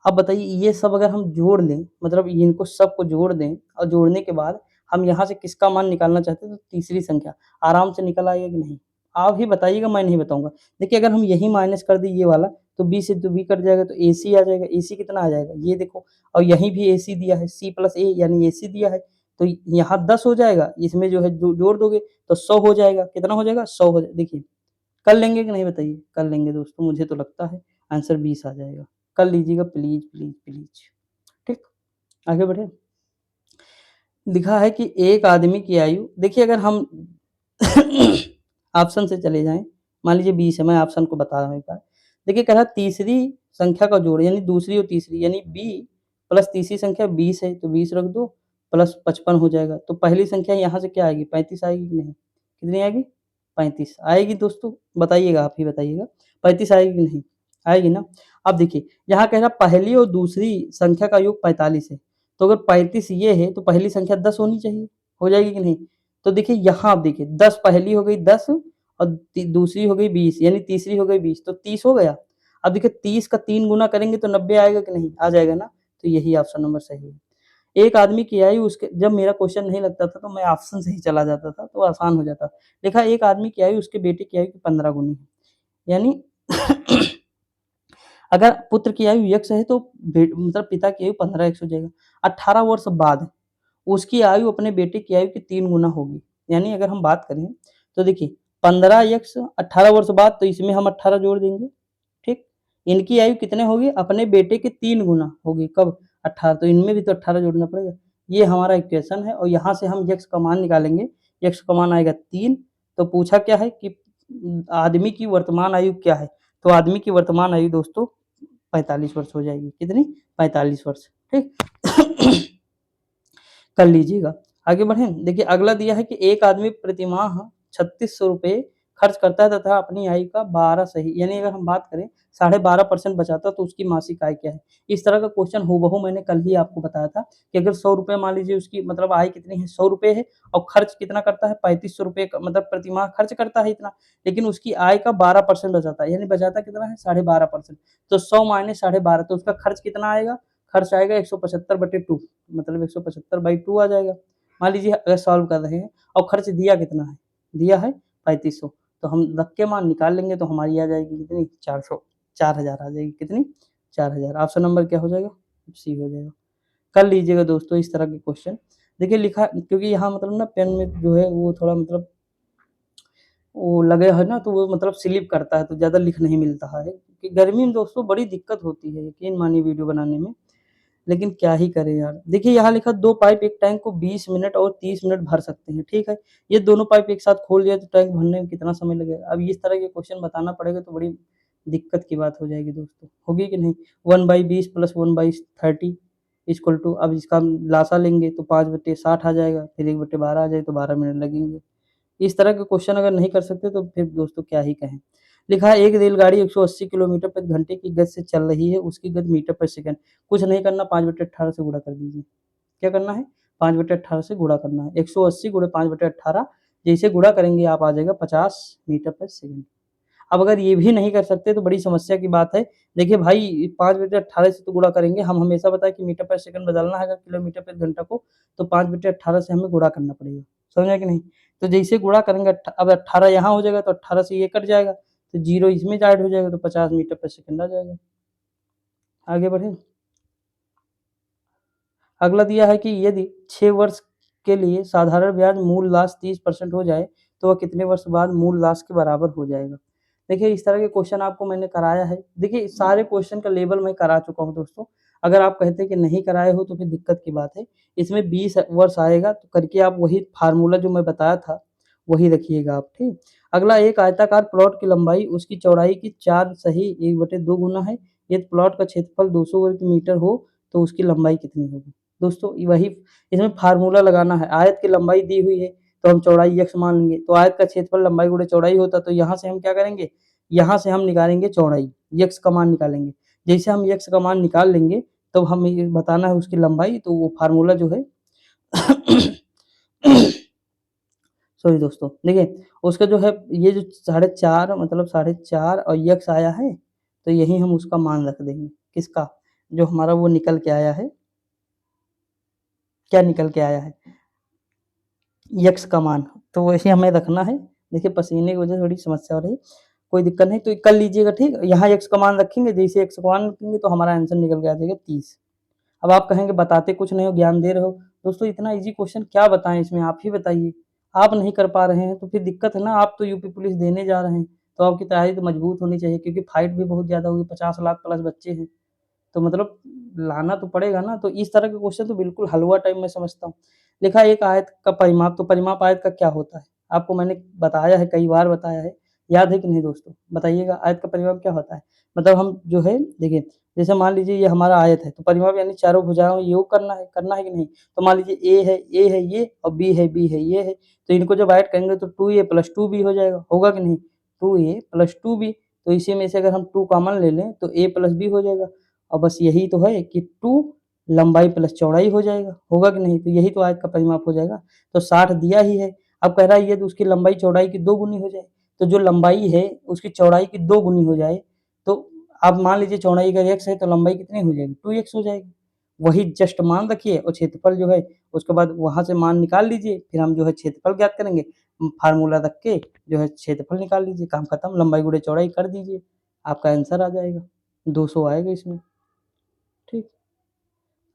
अब बताइए ये सब अगर हम जोड़ लें मतलब इनको सबको जोड़ दें और जोड़ने के बाद हम यहाँ से किसका मान निकालना चाहते हैं तो तीसरी संख्या आराम से निकल आएगा कि नहीं? आप ही बताइएगा मैं नहीं बताऊँगा। देखिए अगर हम यही माइनस कर दें ये वाला तो बी से तो बी कट जाएगा तो एसी आ जाएगा। एसी कितना आ जाएगा? ये देखो और यहीं भी एसी दिया है सी प्लस ए यानी एसी दिया है तो यहाँ 10 हो जाएगा। इसमें जो है जोड़ दोगे तो 100 हो जाएगा। कितना हो जाएगा? 100 हो जाएगा। देखिए कर लेंगे कि नहीं बताइए? कर लेंगे दोस्तों मुझे तो लगता है आंसर 20 आ जाएगा। कर लीजिएगा प्लीज़, प्लीज़, प्लीज़। ठीक, आगे बढ़े। लिखा है कि एक आदमी की आयु देखिए अगर हम ऑप्शन से चले जाएँ, मान लीजिए 20 है, मैं ऑप्शन को बता रहा हूँ एक बार। देखिए कह रहा है तीसरी संख्या का जोड़ यानी दूसरी और तीसरी यानी बी प्लस तीसरी संख्या 20 है तो 20 रख दो प्लस 55 हो जाएगा। तो पहली संख्या यहाँ से क्या आएगी? 35 आएगी कि नहीं? कितनी आएगी? 35 आएगी दोस्तों, बताइएगा आप ही बताइएगा। 35 आएगी कि नहीं? आएगी ना? अब देखिए यहाँ कह रहा पहली और दूसरी संख्या का योग 45 है। तो अगर 35 ये है तो पहली संख्या 10 होनी चाहिए, हो जाएगी कि नहीं? तो देखिए यहाँ आप देखिए 10 पहली हो गई 10 और दूसरी हो गई 20 यानी तीसरी हो गई 20 तो 30 हो गया। अब देखिए 30 का 3 गुना करेंगे तो 90 आएगा कि नहीं? आ जाएगा ना? तो यही ऑप्शन नंबर सही है। एक आदमी की आयु उसके जब मेरा क्वेश्चन नहीं लगता था तो मैं ऑप्शन से ही चला जाता था तो आसान हो जाता। लिखा एक आदमी की आयु उसके बेटे की आयु की 15 गुनी है। यानी अगर पुत्र की आयु x है तो मतलब पिता की आयु 15x हो जाएगा। 18 वर्ष बाद उसकी आयु अपने बेटे की आयु की 3 गुना होगी। यानी अगर हम बात करें तो देखिए 15x 18 वर्ष बाद तो इसमें हम 18 जोड़ देंगे, ठीक? इनकी आयु कितने होगी? अपने बेटे के 3 गुना होगी। कब? 18 तो इनमें भी तो 18 जोड़ना पड़ेगा। ये हमारा इक्वेशन है और यहाँ से हम x का मान निकालेंगे। x का मान आएगा 3 तो पूछा क्या है कि आदमी की वर्तमान आयु क्या है? तो आदमी की वर्तमान आयु दोस्तों 45 वर्ष हो जाएगी। कितनी? 45 वर्ष, ठीक? कर लीजिएगा। आगे बढ़ें? देखिए अगला दिया है कि एक आदमी प्रतिमाह 3600 रुपए खर्च करता है तथा अपनी आय का 12 सही यानी अगर हम बात करें 12.5% बचाता है तो उसकी मासिक आय क्या है? इस तरह का क्वेश्चन हूबहू मैंने कल ही आपको बताया था कि अगर 100 रुपए मान लीजिए उसकी मतलब आय कितनी है? 100 रुपए है और खर्च कितना करता है? 3500 रुपए मतलब प्रतिमाह खर्च करता है इतना, लेकिन उसकी आय का 12% बचाता है यानी बचाता कितना है? 12.5% तो 100 माइनस 12.5 तो उसका खर्च कितना आएगा? खर्च आएगा 175/2 मतलब 175/2 आ जाएगा। मान लीजिए अगर सॉल्व कर रहे हैं और खर्च दिया कितना है? दिया है 3500 तो हम रख के मान निकाल लेंगे तो हमारी आ जाएगी कितनी? 400 4000 आ जाएगी। कितनी? 4000 ऑप्शन नंबर क्या हो जाएगा? सी हो जाएगा। कर लीजिएगा दोस्तों इस तरह के क्वेश्चन। देखिए लिखा क्योंकि यहाँ मतलब ना पेन में जो है वो थोड़ा मतलब वो लगे है ना तो वो मतलब स्लिप करता है तो ज़्यादा लिख नहीं मिलता है। कि गर्मी में दोस्तों बड़ी दिक्कत होती है यकीन मानिए वीडियो बनाने में। लेकिन क्या ही करें यार। देखिए यहाँ लिखा 2 पाइप एक टैंक को 20 मिनट और 30 मिनट भर सकते हैं, ठीक है। ये दोनों पाइप एक साथ खोल दिया तो टैंक भरने में कितना समय लगेगा? अब इस तरह के क्वेश्चन बताना पड़ेगा तो बड़ी दिक्कत की बात हो जाएगी दोस्तों, होगी कि नहीं? 1/20 प्लस 1/30 इक्वल टू अब इसका हम लासा लेंगे तो 5/60 आ जाएगा, फिर 1/12 आ जाए तो 12 मिनट लगेंगे। इस तरह के क्वेश्चन अगर नहीं कर सकते तो फिर दोस्तों क्या ही कहें। लिखा है एक रेलगाड़ी 180 किलोमीटर प्रति घंटे की गति से चल रही है, उसकी गति मीटर पर सेकंड। कुछ नहीं करना 5/18 से गुणा कर दीजिए। क्या करना है? 5/18 से गुणा करना है। 180 गुणे 5/18 जैसे गुणा करेंगे आप आ जाएगा 50 मीटर पर सेकंड। अब अगर ये भी नहीं कर सकते तो बड़ी समस्या की बात है। देखिए भाई 5/18 से तो गुणा करेंगे, हम हमेशा पता है कि मीटर पर सेकंड बदलना है अगर किलोमीटर प्रति घंटा को तो 5/18 से हमें गुणा करना पड़ेगा। समझ आया कि नहीं? तो जैसे गुणा करेंगे अब 18 यहाँ हो जाएगा तो 18 से ये कट जाएगा, तो 0 इसमें ऐड हो जाएगा तो 50 मीटर पर सेकंड आ जाएगा। आगे बढ़ें। अगला दिया है कि यदि 6 वर्ष के लिए साधारण ब्याज मूल लास्ट 30% हो जाए तो वह कितने वर्ष बाद मूल लास्ट के बराबर हो जाएगा? देखिए इस तरह के क्वेश्चन आपको मैंने कराया है। देखिए सारे क्वेश्चन का लेवल मैं करा चुका हूँ दोस्तों। अगर आप कहते हैं कि नहीं कराए हो तो फिर दिक्कत की बात है। इसमें 20 वर्ष आएगा तो करके आप वही फार्मूला जो मैं बताया था, वही रखिएगा आप, ठीक? अगला एक आयताकार प्लॉट की लंबाई उसकी चौड़ाई की 4 सही 1/2 गुना है। यदि प्लॉट का क्षेत्रफल 200 वर्ग मीटर हो तो उसकी लंबाई कितनी होगी? दोस्तों वही इसमें फार्मूला लगाना है। आयत की लंबाई दी हुई है तो हम चौड़ाई x मान लेंगे। तो आयत का क्षेत्रफल लंबाई गुणे चौड़ाई होता तो यहाँ से हम क्या करेंगे यहाँ से हम निकालेंगे चौड़ाई, यक्स का मान निकालेंगे। जैसे हम यक्स का मान निकाल लेंगे तब हमें ये बताना है उसकी लंबाई, तो वो फार्मूला जो है सॉरी दोस्तों, देखिए उसका जो है ये जो 4.5 मतलब 4.5 और यक्स आया है, तो यही हम उसका मान रख देंगे। किसका? जो हमारा वो निकल के आया है, क्या निकल के आया है? यक्स का मान, तो वैसे हमें रखना है। देखिए पसीने की वजह से थोड़ी समस्या हो रही है, कोई दिक्कत नहीं, तो कर लीजिएगा ठीक। यहाँ यक्स का मान रखेंगे, जैसे यक्स का मान रखेंगे तो हमारा आंसर निकल के आ जाएगा 30। अब आप कहेंगे बताते कुछ नहीं हो, ज्ञान दे रहे हो। दोस्तों इतना ईज़ी क्वेश्चन क्या बताएँ इसमें, आप ही बताइए। आप नहीं कर पा रहे हैं तो फिर दिक्कत है ना, आप तो यूपी पुलिस देने जा रहे हैं, तो आपकी तैयारी तो मजबूत होनी चाहिए, क्योंकि फाइट भी बहुत ज़्यादा होगी, 50 लाख प्लस बच्चे हैं। तो मतलब लाना तो पड़ेगा ना, तो इस तरह के क्वेश्चन तो बिल्कुल हलवा टाइप मैं समझता हूँ। लिखा है एक आयत का परिमाप, तो परिमाप आयत का क्या होता है? आपको मैंने बताया है, कई बार बताया है, याद है कि नहीं दोस्तों? बताइएगा आयत का परिमाप क्या होता है? मतलब हम जो है देखिए, जैसे मान लीजिए ये हमारा आयत है, तो परिमाप यानी चारों भुजाओं योग करना है कि नहीं? तो मान लीजिए ए है ये और बी है ये है, तो इनको जब ऐड करेंगे तो 2a + 2b हो जाएगा, होगा कि नहीं? 2a + 2b, तो इसी में से अगर हम 2 कॉमन ले लें तो a + b हो जाएगा। और बस यही तो है कि 2 लंबाई प्लस चौड़ाई हो जाएगा, होगा कि नहीं? तो यही तो आयत का परिमाप हो जाएगा। तो 60 दिया ही है, अब कह रहा है ये तो उसकी लंबाई चौड़ाई की 2 गुनी हो जाए, तो जो लंबाई है उसकी चौड़ाई की 2 गुनी हो जाए, तो आप मान लीजिए चौड़ाई अगर x है तो लंबाई कितनी हो जाएगी? 2x हो जाएगी। वही जस्ट मान रखिए और क्षेत्रफल जो है उसके बाद वहाँ से मान निकाल लीजिए, फिर हम जो है क्षेत्रफल ज्ञात करेंगे, फार्मूला रख के जो है क्षेत्रफल निकाल लीजिए, काम खत्म, लंबाई गुणे चौड़ाई कर दीजिए, आपका आंसर आ जाएगा। 200 आएगा इसमें, ठीक।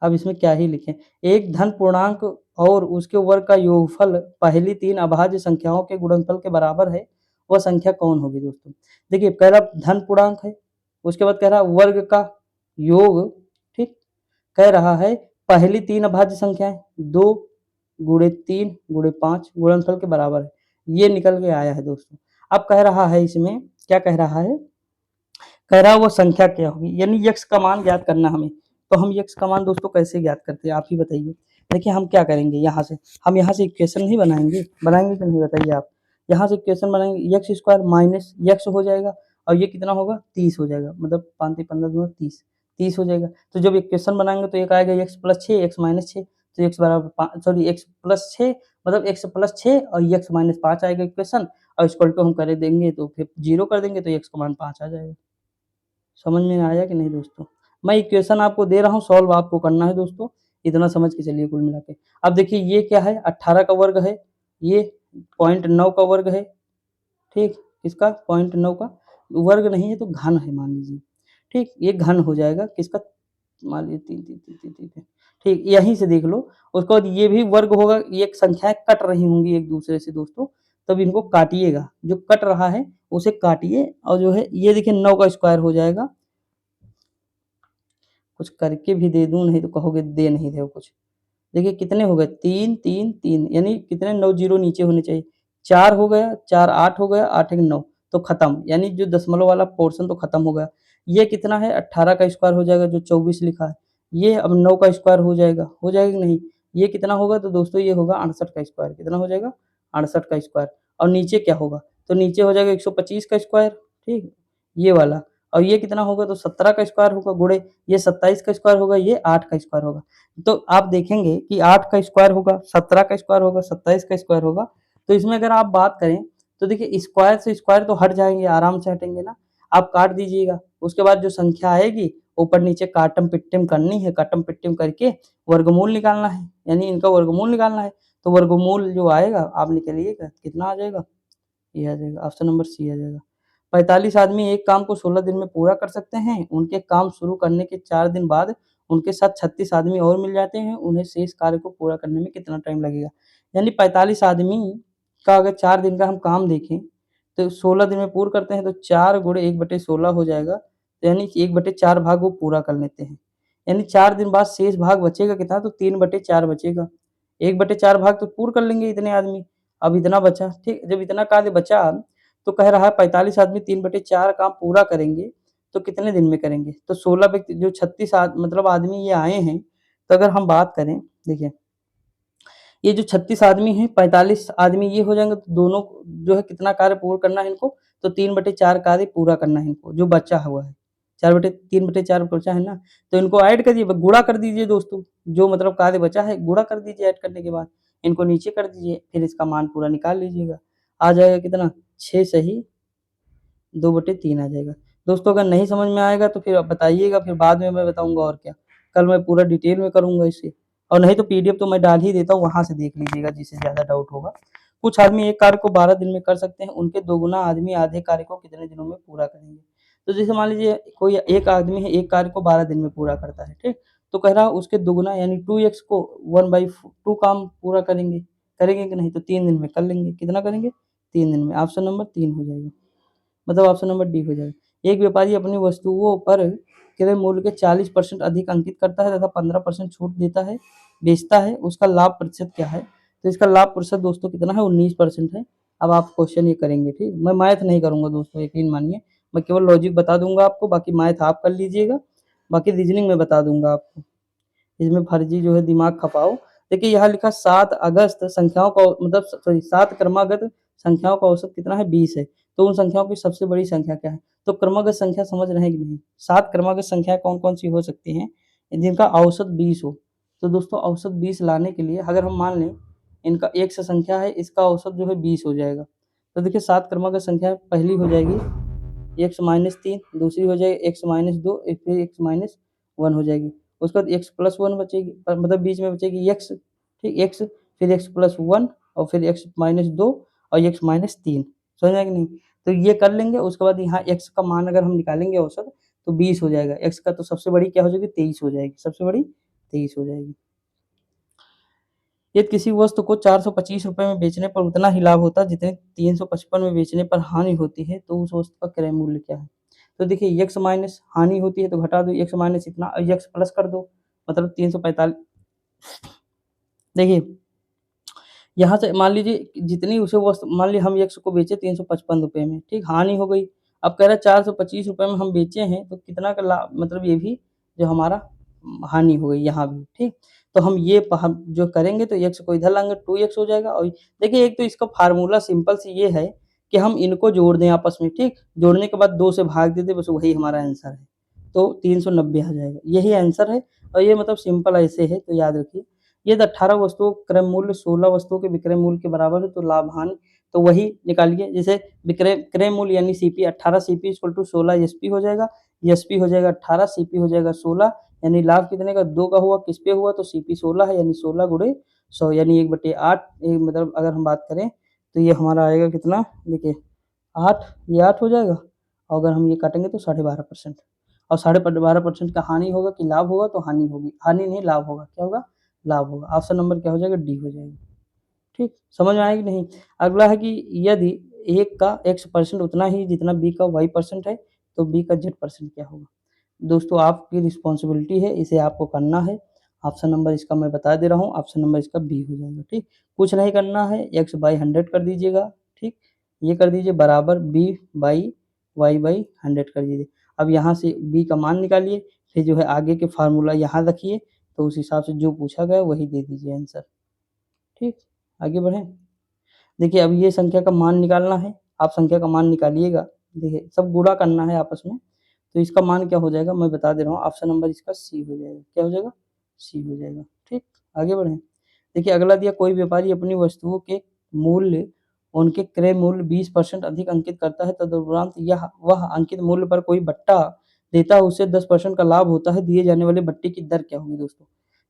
अब इसमें क्या ही लिखें, एक धन पूर्णांक और उसके वर्ग का योगफल पहली 3 अभाज्य संख्याओं के गुणनफल के बराबर है, वह संख्या कौन होगी दोस्तों? देखिए कह रहा धन पूर्णांक है, उसके बाद कह रहा वर्ग का योग, ठीक। कह रहा है पहली 3 अभाज्य संख्याएं 2 गुणे 3 गुणे 5 गुणनफल के बराबर है, ये निकल के आया है दोस्तों। अब कह रहा है इसमें, क्या कह रहा है? कह रहा है वो संख्या क्या होगी, यानी यक्स का मान ज्ञात करना हमें। तो हम यक्स का मान दोस्तों कैसे ज्ञात करते हैं, आप ही बताइए। देखिए हम क्या करेंगे, यहाँ से इक्वेशन नहीं बनाएंगे, बनाएंगे कि नहीं बताइए आप। यहाँ से इक्वेशन बनाएंगे, एक्स स्क्वायर माइनस यक्स हो जाएगा, और ये कितना होगा 30 हो जाएगा, मतलब 5 × 15 = 30, 30 हो जाएगा। तो जब इक्वेशन बनाएंगे तो एक आएगा एक्स प्लस 6 एक्स माइनस 6, तो एक्स बराबर सॉरी एक्स प्लस 6 मतलब एक्स प्लस 6 और एक्स माइनस 5 आएगा इक्वेशन, और इक्वल टू हम कर देंगे तो फिर जीरो कर देंगे तो एक्स का मान 5 आ जाएगा। समझ में आया कि नहीं दोस्तों? मैं इक्वेशन आपको दे रहा हूँ, सॉल्व आपको करना है दोस्तों, इतना समझ के चलिए कुल मिला के। अब देखिए ये क्या है, 18 का वर्ग है, ये 0.9 का वर्ग है, ठीक, किसका 0.9 का वर्ग नहीं है तो घन है मान लीजिए, ठीक, ये घन हो जाएगा किसका, मान लीजिए 3 3 3 3 3 3, ठीक, यहीं से देख लो। उसके बाद ये भी वर्ग होगा, ये संख्याएं कट रही होंगी एक दूसरे से दोस्तों, तब इनको काटिएगा, जो कट रहा है उसे काटिए, और जो है ये देखिए 9 का स्क्वायर हो जाएगा, कुछ करके भी दे दूं, नहीं तो कहोगे दे नहीं रहे हो कुछ। देखिए कितने हो गए, 3 3 3, यानी कितने 9 जीरो नीचे होने चाहिए, 4 हो गया, 4 8 हो गया, 8 1 9, तो खत्म, यानी जो दशमलव वाला पोर्शन तो खत्म हो गया। ये कितना है, 18 का स्क्वायर हो जाएगा जो 24 लिखा है, ये अब 9 का स्क्वायर हो जाएगा कि नहीं? ये कितना होगा, तो दोस्तों ये होगा 68 का स्क्वायर, कितना हो जाएगा 68 का स्क्वायर, और नीचे क्या होगा, तो नीचे हो जाएगा 125 का स्क्वायर, ठीक, ये वाला, और ये कितना होगा, तो 17 का स्क्वायर होगा, गुणे ये 27 का स्क्वायर होगा, ये 8 का स्क्वायर होगा। तो आप देखेंगे कि 8 का स्क्वायर होगा, 17 का स्क्वायर होगा, 27 का स्क्वायर होगा, तो इसमें अगर आप बात करें तो देखिए स्क्वायर से स्क्वायर तो हट जाएंगे, आराम से हटेंगे ना, आप काट दीजिएगा, उसके बाद जो संख्या आएगी ऊपर नीचे काटम पिट्टम करनी है, काटम पिट्टम करके वर्गमूल निकालना है, यानी इनका वर्गमूल निकालना है, तो वर्गमूल जो आएगा आप निकालिएगा, कितना आ जाएगा, ये आ जाएगा, ऑप्शन नंबर सी आ जाएगा। 45 आदमी एक काम को 16 दिन में पूरा कर सकते हैं, उनके काम शुरू करने के 4 दिन बाद उनके साथ 36 आदमी और मिल जाते हैं, उन्हें शेष कार्य को पूरा करने में कितना टाइम लगेगा? यानी 45 आदमी का अगर 4 दिन का हम काम देखें, तो 16 दिन में पूर्ण करते हैं तो 4 गुणे 1/16 हो जाएगा, तो यानी 1/4 भाग वो पूरा कर लेते हैं। यानी 4 दिन बाद शेष भाग बचेगा कितना, तो 3/4 बचेगा। 1/4 भाग तो पूर्ण कर लेंगे इतने आदमी, अब इतना बचा, ठीक, जब इतना कार्य बचा तो कह रहा है 45 आदमी 3/4 काम पूरा करेंगे, तो कितने दिन में करेंगे? तो 16 व्यक्ति जो 36 मतलब आदमी ये आए हैं, तो अगर हम बात करें, देखिए ये जो 36 आदमी हैं, 45 आदमी ये हो जाएंगे, तो दोनों जो है कितना कार्य पूर्ण करना है इनको, तो 3/4 कार्य पूरा करना है इनको, जो बचा हुआ है। 3/4 बचा है ना, तो इनको ऐड करिए, गुणा कर दीजिए दोस्तों, जो मतलब कार्य बचा है गुणा कर दीजिए ऐड करने के बाद, इनको नीचे कर दीजिए, फिर इसका मान पूरा निकाल लीजिएगा। आ जाएगा कितना 6 सही 2/3 आ जाएगा। दोस्तों अगर नहीं समझ में आएगा तो फिर आप बताइएगा, फिर बाद में मैं बताऊँगा और क्या। कल मैं पूरा डिटेल में करूँगा इसे, और नहीं तो पीडीएफ तो मैं डाल ही देता हूँ, वहाँ से देख लीजिएगा जिसे ज़्यादा डाउट होगा। कुछ आदमी एक कार्य को 12 दिन में कर सकते हैं, उनके दोगुना आदमी आधे कार्य को कितने दिनों में पूरा करेंगे। तो जैसे मान लीजिए कोई एक आदमी है, एक कार्य को 12 दिन में पूरा करता है, ठीक? तो कह रहा उसके दोगुना यानी 2x को 1/2 काम पूरा करेंगे, करेंगे कि नहीं? तो 3 दिन में कर लेंगे। कितना करेंगे? 3 दिन में। ऑप्शन नंबर 3 हो जाएगा, मतलब ऑप्शन नंबर डी हो जाएगा। एक व्यापारी अपनी वस्तुओं पर क्रय मूल्य के 40% अधिक अंकित करता है तथा 15% छूट देता है, बेचता है, उसका लाभ प्रतिशत क्या है? तो इसका लाभ प्रतिशत दोस्तों कितना है? 19% है। अब आप क्वेश्चन ये करेंगे, ठीक? मैं मैथ नहीं करूँगा दोस्तों, यकीन मानिए, मैं केवल लॉजिक बता दूँगा आपको, बाकी मैथ आप कर लीजिएगा, बाकी रीजनिंग मैं बता दूँगा आपको। इसमें फर्जी जो है दिमाग खपाओ। देखिए यहाँ लिखा 7 अगस्त संख्याओं का मतलब सॉरी 7 क्रमागत संख्याओं का औसत कितना है? 20 है। तो उन संख्याओं की सबसे बड़ी संख्या क्या है? तो क्रमागत संख्या समझ रहे हैं कि नहीं? 7 क्रमागत संख्या कौन-कौन सी हो सकती हैं जिनका औसत 20 हो? तो दोस्तों औसत 20 लाने के लिए अगर हम मान लें इनका x संख्या है, इसका औसत जो है 20 हो जाएगा। तो देखिए 7 क्रमागत संख्या पहली हो जाएगी x-3, दूसरी हो जाएगी x-2, फिर x-1 हो जाएगी। उसके बाद x+1 बचेगी, मतलब बीच में बचेगी x, ठीक? x फिर x+1 और फिर x-2 और x-3, समझ में आया कि नहीं? तो ये कर लेंगे, उसके बाद यहाँ x का मान अगर हम निकालेंगे औसत तो 20 हो जाएगा। x का तो सबसे बड़ी क्या हो जाएगी? 23 हो जाएगी, सबसे बड़ी 23 हो जाएगी। यदि किसी वस्तु को 425 रुपए में बेचने पर उतना ही लाभ होता है जितने 355 में बेचने पर हानि होती है, तो उस वस्तु का क्रय मूल्य क्या है? तो देखिए x माइनस हानि होती है तो घटा दो, x माइनस इतना और x प्लस कर दो, मतलब 345। देखिए यहाँ से मान लीजिए जितनी उसे वस्तु, मान लीजिए हम x को बेचे 355 रुपए में, ठीक? हानि हो गई। अब कह रहा है 425 रुपए में हम बेचे हैं तो कितना का लाभ, मतलब ये भी जो हमारा हानि हो गई यहाँ भी, ठीक? तो हम ये हम जो करेंगे तो x को इधर लाएँगे 2x हो जाएगा। और देखिए एक तो इसका फार्मूला सिंपल सी ये है कि हम इनको जोड़ दें आपस में, ठीक? जोड़ने के बाद 2 से भाग दे दें, बस वही हमारा आंसर है। तो 390 आ जाएगा, यही आंसर है। और ये मतलब सिंपल ऐसे है, तो याद रखिए। यदि 18 वस्तुओं का क्रय मूल्य 16 वस्तुओं के विक्रय मूल्य के बराबर है तो लाभ हानि, तो वही निकालिए। जैसे विक्रय क्रय मूल्य यानी CP 18 CP equal to 16 SP हो जाएगा, एसपी हो जाएगा 18 सीपी हो जाएगा 16, यानी लाभ कितने का? 2 का हुआ, किस पे हुआ? तो सीपी 16 है, यानी 16 गुणे 100 यानी 1/8। मतलब अगर हम बात करें तो ये हमारा आएगा कितना? देखिए 8, ये 8 हो जाएगा, और अगर हम ये काटेंगे तो 12.5%। और 12.5% का हानि होगा कि लाभ होगा? तो हानि होगी, हानि नहीं लाभ होगा। क्या होगा? लाभ होगा। ऑप्शन नंबर क्या हो जाएगा? डी हो जाएगा, ठीक? समझ में आया कि नहीं? अगला है कि यदि एक का x% उतना ही जितना b का y% है तो b का z% क्या होगा? दोस्तों आपकी रिस्पॉन्सिबिलिटी है, इसे आपको करना है। ऑप्शन नंबर इसका मैं बता दे रहा हूँ, ऑप्शन नंबर इसका बी हो जाएगा, ठीक? कुछ नहीं करना है, x/100 कर दीजिएगा, ठीक? ये कर दीजिए बराबर b/y/100 कर दीजिए। अब यहाँ से b का मान निकालिए, फिर जो है आगे के फार्मूला यहाँ रखिए, तो उस हिसाब से जो पूछा गया वही दे दीजिए आंसर, ठीक? आगे बढ़ें। देखिए अब ये संख्या का मान निकालना है, आप संख्या का मान निकालिएगा। देखिए सब गुणा करना है आपस में, तो इसका मान क्या हो जाएगा मैं बता दे रहा हूँ। ऑप्शन नंबर इसका सी हो जाएगा। क्या हो जाएगा? सी हो जाएगा, ठीक? आगे बढ़ें। देखिए अगला दिया, कोई व्यापारी अपनी वस्तुओं के मूल्य उनके क्रय मूल्य 20% अधिक अंकित करता है, तदुपरांत यह वह अंकित मूल्य पर कोई बट्टा देता है, उसे 10% का लाभ होता है, दिए जाने वाले बट्टे की दर क्या होगी दोस्तों?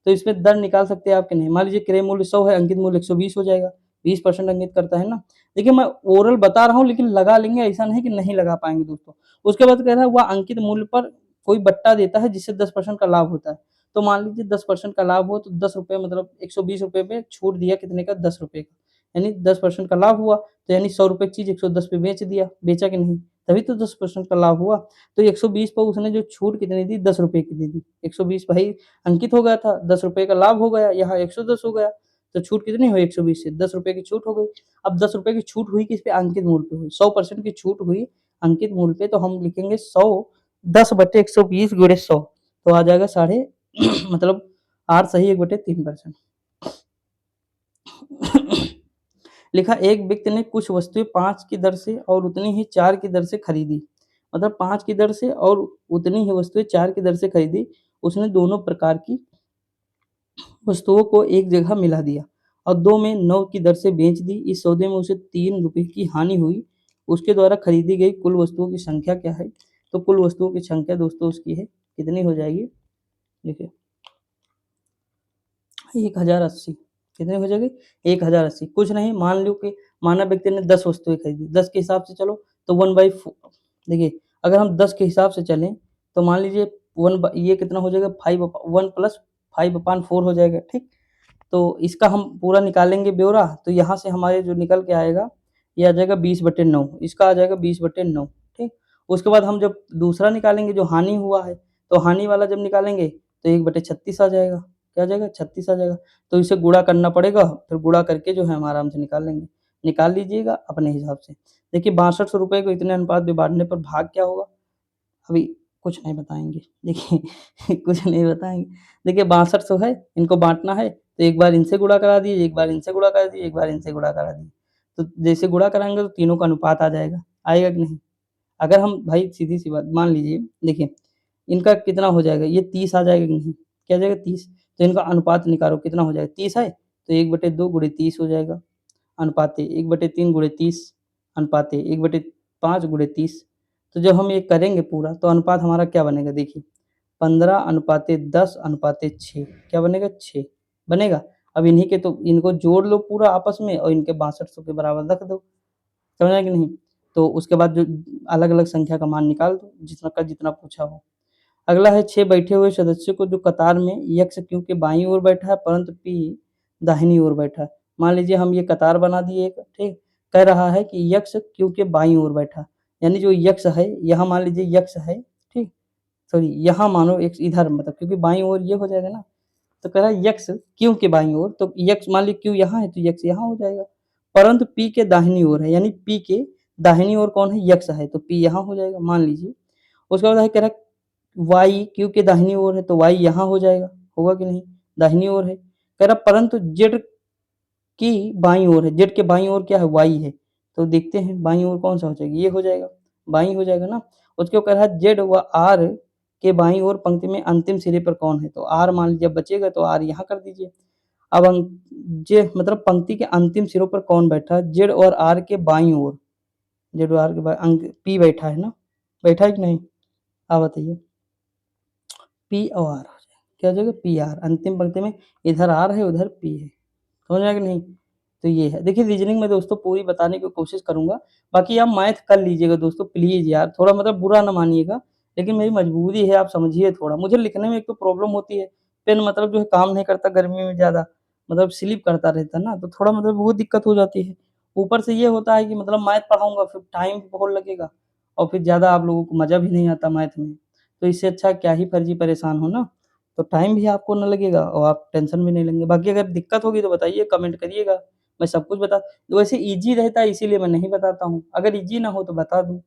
तो इसमें दर निकाल सकते हैं आप कि नहीं? मान लीजिए क्रय मूल्य 100 है, अंकित मूल्य 120 हो जाएगा, 20% अंकित करता है ना। देखिए मैं ओरल बता रहा हूँ लेकिन लगा लेंगे, ऐसा नहीं कि नहीं लगा पाएंगे दोस्तों। उसके बाद कह रहा है वह अंकित मूल्य पर कोई बट्टा देता है जिससे 10% का लाभ होता है। तो मान लीजिए 10% का लाभ हो तो 10 रुपये, मतलब 120 रुपये पे छूट दिया, कितने का? 10 रुपये का, यानी 10% का लाभ हुआ। तो यानी 100 रुपये की चीज 110 पे बेच दिया, बेचा कि नहीं? तभी तो 10% का लाभ हुआ। तो 120 पर उसने जो छूट कितनी दी? 10 रुपये की दे दी। 120 भाई अंकित हो गया था, 10 रुपये का लाभ हो गया, यहाँ 110 हो गया। तो छूट कितनी हुई? 120 से 10 रुपये की छूट हो गई। अब 10 रुपये की छूट हुई किस पे? अंकित मूल्य पे हुई। 100% की छूट हुई अंकित मूल्य पे, तो हम लिखेंगे 100 10/120 गुणे 100, तो आ जाएगा साढ़े मतलब 8 सही 1/3%। लिखा एक व्यक्ति ने कुछ वस्तुएँ 5 की दर से और उतनी ही 4 की दर से खरीदी। मतलब 5 की दर से और उतनी ही वस्तुएँ 4 की दर से खरीदी। उसने दोनों प्रकार की वस्तुओं को एक जगह मिला दिया और 2 में 9 की दर से बेच दी। इस सौदे में उसे 3 रुपए की हानि हुई। उसके द्वारा खरीदी गई कुल वस्तुओं की संख्या क्या है? तो कुल वस्तुओं की संख्या दोस्तों उसकी है, कितनी हो जाएगी? देखिए 1080 कितनी हो जाएगी? 1080 कुछ नहीं मान लो कि मानव व्यक्ति ने 10 वस्तुएँ खरीदी, 10 के हिसाब से चलो तो 1/4 देखिए अगर हम 10 के हिसाब से चलें तो मान लीजिए 1 ब ये कितना हो जाएगा 5 1 प्लस 5/4 हो जाएगा, ठीक? तो इसका हम पूरा निकालेंगे ब्यौरा तो यहाँ से हमारे जो निकल के आएगा, ये आ जाएगा 20/9 इसका आ जाएगा 20/9 ठीक? उसके बाद हम जब दूसरा निकालेंगे जो हानि हुआ है, तो हानि वाला जब निकालेंगे तो 1/36 आ जाएगा। क्या आ जाएगा? 36 आ जाएगा। तो इसे गुणा करना पड़ेगा, फिर गुणा करके जो है हम आराम से निकाल लेंगे। निकाल लीजिएगा अपने हिसाब से। देखिए ₹62 को इतने अनुपात में बाँटने पर भाग क्या होगा? अभी कुछ नहीं बताएँगे। देखिए कुछ नहीं बताएँगे। देखिए 6200 है, इनको बाँटना है, तो एक बार इनसे गुणा करा दिए, एक बार इनसे गुणा करा दिए, एक बार इनसे गुणा करा दिए। तो जैसे गुणा कराएँगे तो तीनों का अनुपात आ जाएगा। आएगा कि नहीं? अगर हम भाई सीधी-सी बात मान लीजिए देखिए, इनका कितना हो जाएगा? ये 30 आ जाएगा कि नहीं? क्या आ जाएगा 30? तो इनका अनुपात निकालो कितना हो जाएगा? 30 है, तो 1/2 गुणे 30 हो जाएगा। अनुपाते 1/3 गुणे 30 अनुपाते 1/5 गुणे 30 तो जब हम ये करेंगे पूरा तो अनुपात हमारा क्या बनेगा देखिए 15:10:6 क्या बनेगा 6 बनेगा। अब इन्हीं के तो इनको जोड़ लो पूरा आपस में और इनके 6200 के बराबर रख दो। समझ आया कि नहीं? तो उसके बाद जो अलग-अलग संख्या का मान निकाल दो जितना का जितना पूछा हो। अगला है 6 बैठे हुए सदस्यों को जो कतार में यक्ष क्यू के बाईं ओर बैठा है परंतु पी दाहिनी ओर बैठा है। मान लीजिए हम ये कतार बना दिए एक, ठीक? कह रहा है कि यक्ष क्यू के बाईं ओर बैठा है। यानी जो यक्ष है, यहाँ मान लीजिए यक्ष है, ठीक? सॉरी यहाँ मानो एक इधर मतलब क्योंकि बाईं ओर ये हो जाएगा ना, तो कह रहा है यक्ष क्यू के बाईं ओर, तो यक्ष मान लीजिए क्यू यहाँ है तो यक्ष यहाँ हो जाएगा। परंतु पी के दाहिनी ओर है, यानी पी के दाहिनी ओर कौन है? यक्ष है, तो पी यहाँ हो जाएगा मान लीजिए। उसके बाद है कह रहा है वाई क्यू के दाहिनी ओर है तो वाई यहाँ हो जाएगा, होगा कि नहीं? दाहिनी ओर है। कह रहा परंतु जेड की बाईं ओर है, जेड के बाईं ओर क्या है? वाई है। तो देखते हैं बाईं ओर कौन-सा हो जाएगा? ये हो जाएगा, बाईं हो जाएगा ना। उसके बाद कह रहा है जेड व आर के बाईं ओर पंक्ति में अंतिम सिरे पर कौन है? तो आर मान लीजिए बचेगा तो आर यहाँ कर दीजिए। अब जे मतलब पंक्ति के अंतिम सिरों पर कौन बैठा है? जेड और आर के बाईं ओर, जेड और आर के बाईं अंक पी बैठा है ना? बैठा है कि नहीं? आप बताइए। पी और आर हो जाएगा, क्या हो जाएगा? पी आर अंतिम पंक्ति में इधर आर है, उधर पी है। समझ में आया कि नहीं? तो ये है। देखिए रीज़निंग में दोस्तों पूरी बताने की कोशिश करूँगा, बाकी आप मैथ कर लीजिएगा दोस्तों प्लीज़ यार, थोड़ा मतलब बुरा ना मानिएगा, लेकिन मेरी मजबूरी है आप समझिए थोड़ा। मुझे लिखने में एक तो प्रॉब्लम होती है, पेन मतलब जो है काम नहीं करता गर्मी में ज़्यादा, मतलब स्लिप करता रहता है ना, तो थोड़ा मतलब बहुत दिक्कत हो जाती है। ऊपर से ये होता है कि मतलब मैथ पढ़ाऊँगा फिर टाइम भी बहुत लगेगा और फिर ज़्यादा आप लोगों को मज़ा भी नहीं आता मैथ में। तो इससे अच्छा क्या ही फर्जी परेशान हो ना, तो टाइम भी आपको ना लगेगा और आप टेंशन भी नहीं लेंगे। बाकी अगर दिक्कत होगी तो बताइए, कमेंट करिएगा, मैं सब कुछ बता वैसे ईज़ी रहता है इसीलिए मैं नहीं बताता हूँ, अगर ईज़ी ना हो तो बता दूँ,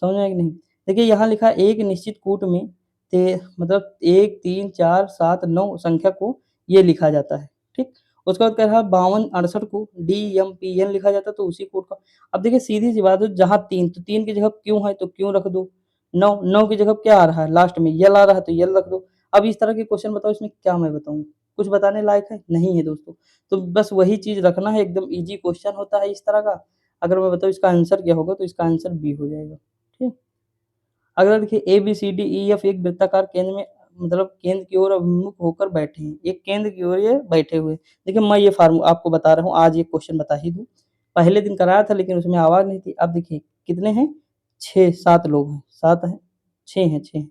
समझ में आया कि नहीं? देखिए यहाँ लिखा है एक निश्चित कूट में मतलब 1, 3, 4, 7, 9 संख्या को ये लिखा जाता है, ठीक? उसके बाद कह रहा है 52, 68 को DMPN लिखा जाता है तो उसी कूट का अब देखिए सीधी-सी बात है जहाँ 3 तो 3 की जगह क्यों है तो क्यों रख दो। 9 9 की जगह क्या आ रहा है लास्ट में यल आ रहा है तो यल रख दो। अब इस तरह के क्वेश्चन बताओ इसमें क्या मैं बताऊँ? कुछ बताने लायक है? नहीं है दोस्तों। तो बस वही चीज़ रखना है एकदम ईज़ी क्वेश्चन होता है इस तरह का। अगर मैं बताऊँ इसका आंसर क्या होगा तो इसका आंसर बी हो जाएगा, ठीक? अगर देखिए ABCDEF एक वृत्ताकार केंद्र में मतलब केंद्र की ओर अभिमुख होकर बैठे हैं, एक केंद्र की ओर ये बैठे हुए हैं। देखिए मैं ये आपको बता रहा हूँ, आज ये क्वेश्चन बता ही दूँ। पहले दिन कराया था लेकिन उसमें आवाज़ नहीं थी। अब देखिए कितने हैं? 6-7 लोग हैं, 7 हैं? 6 हैं 6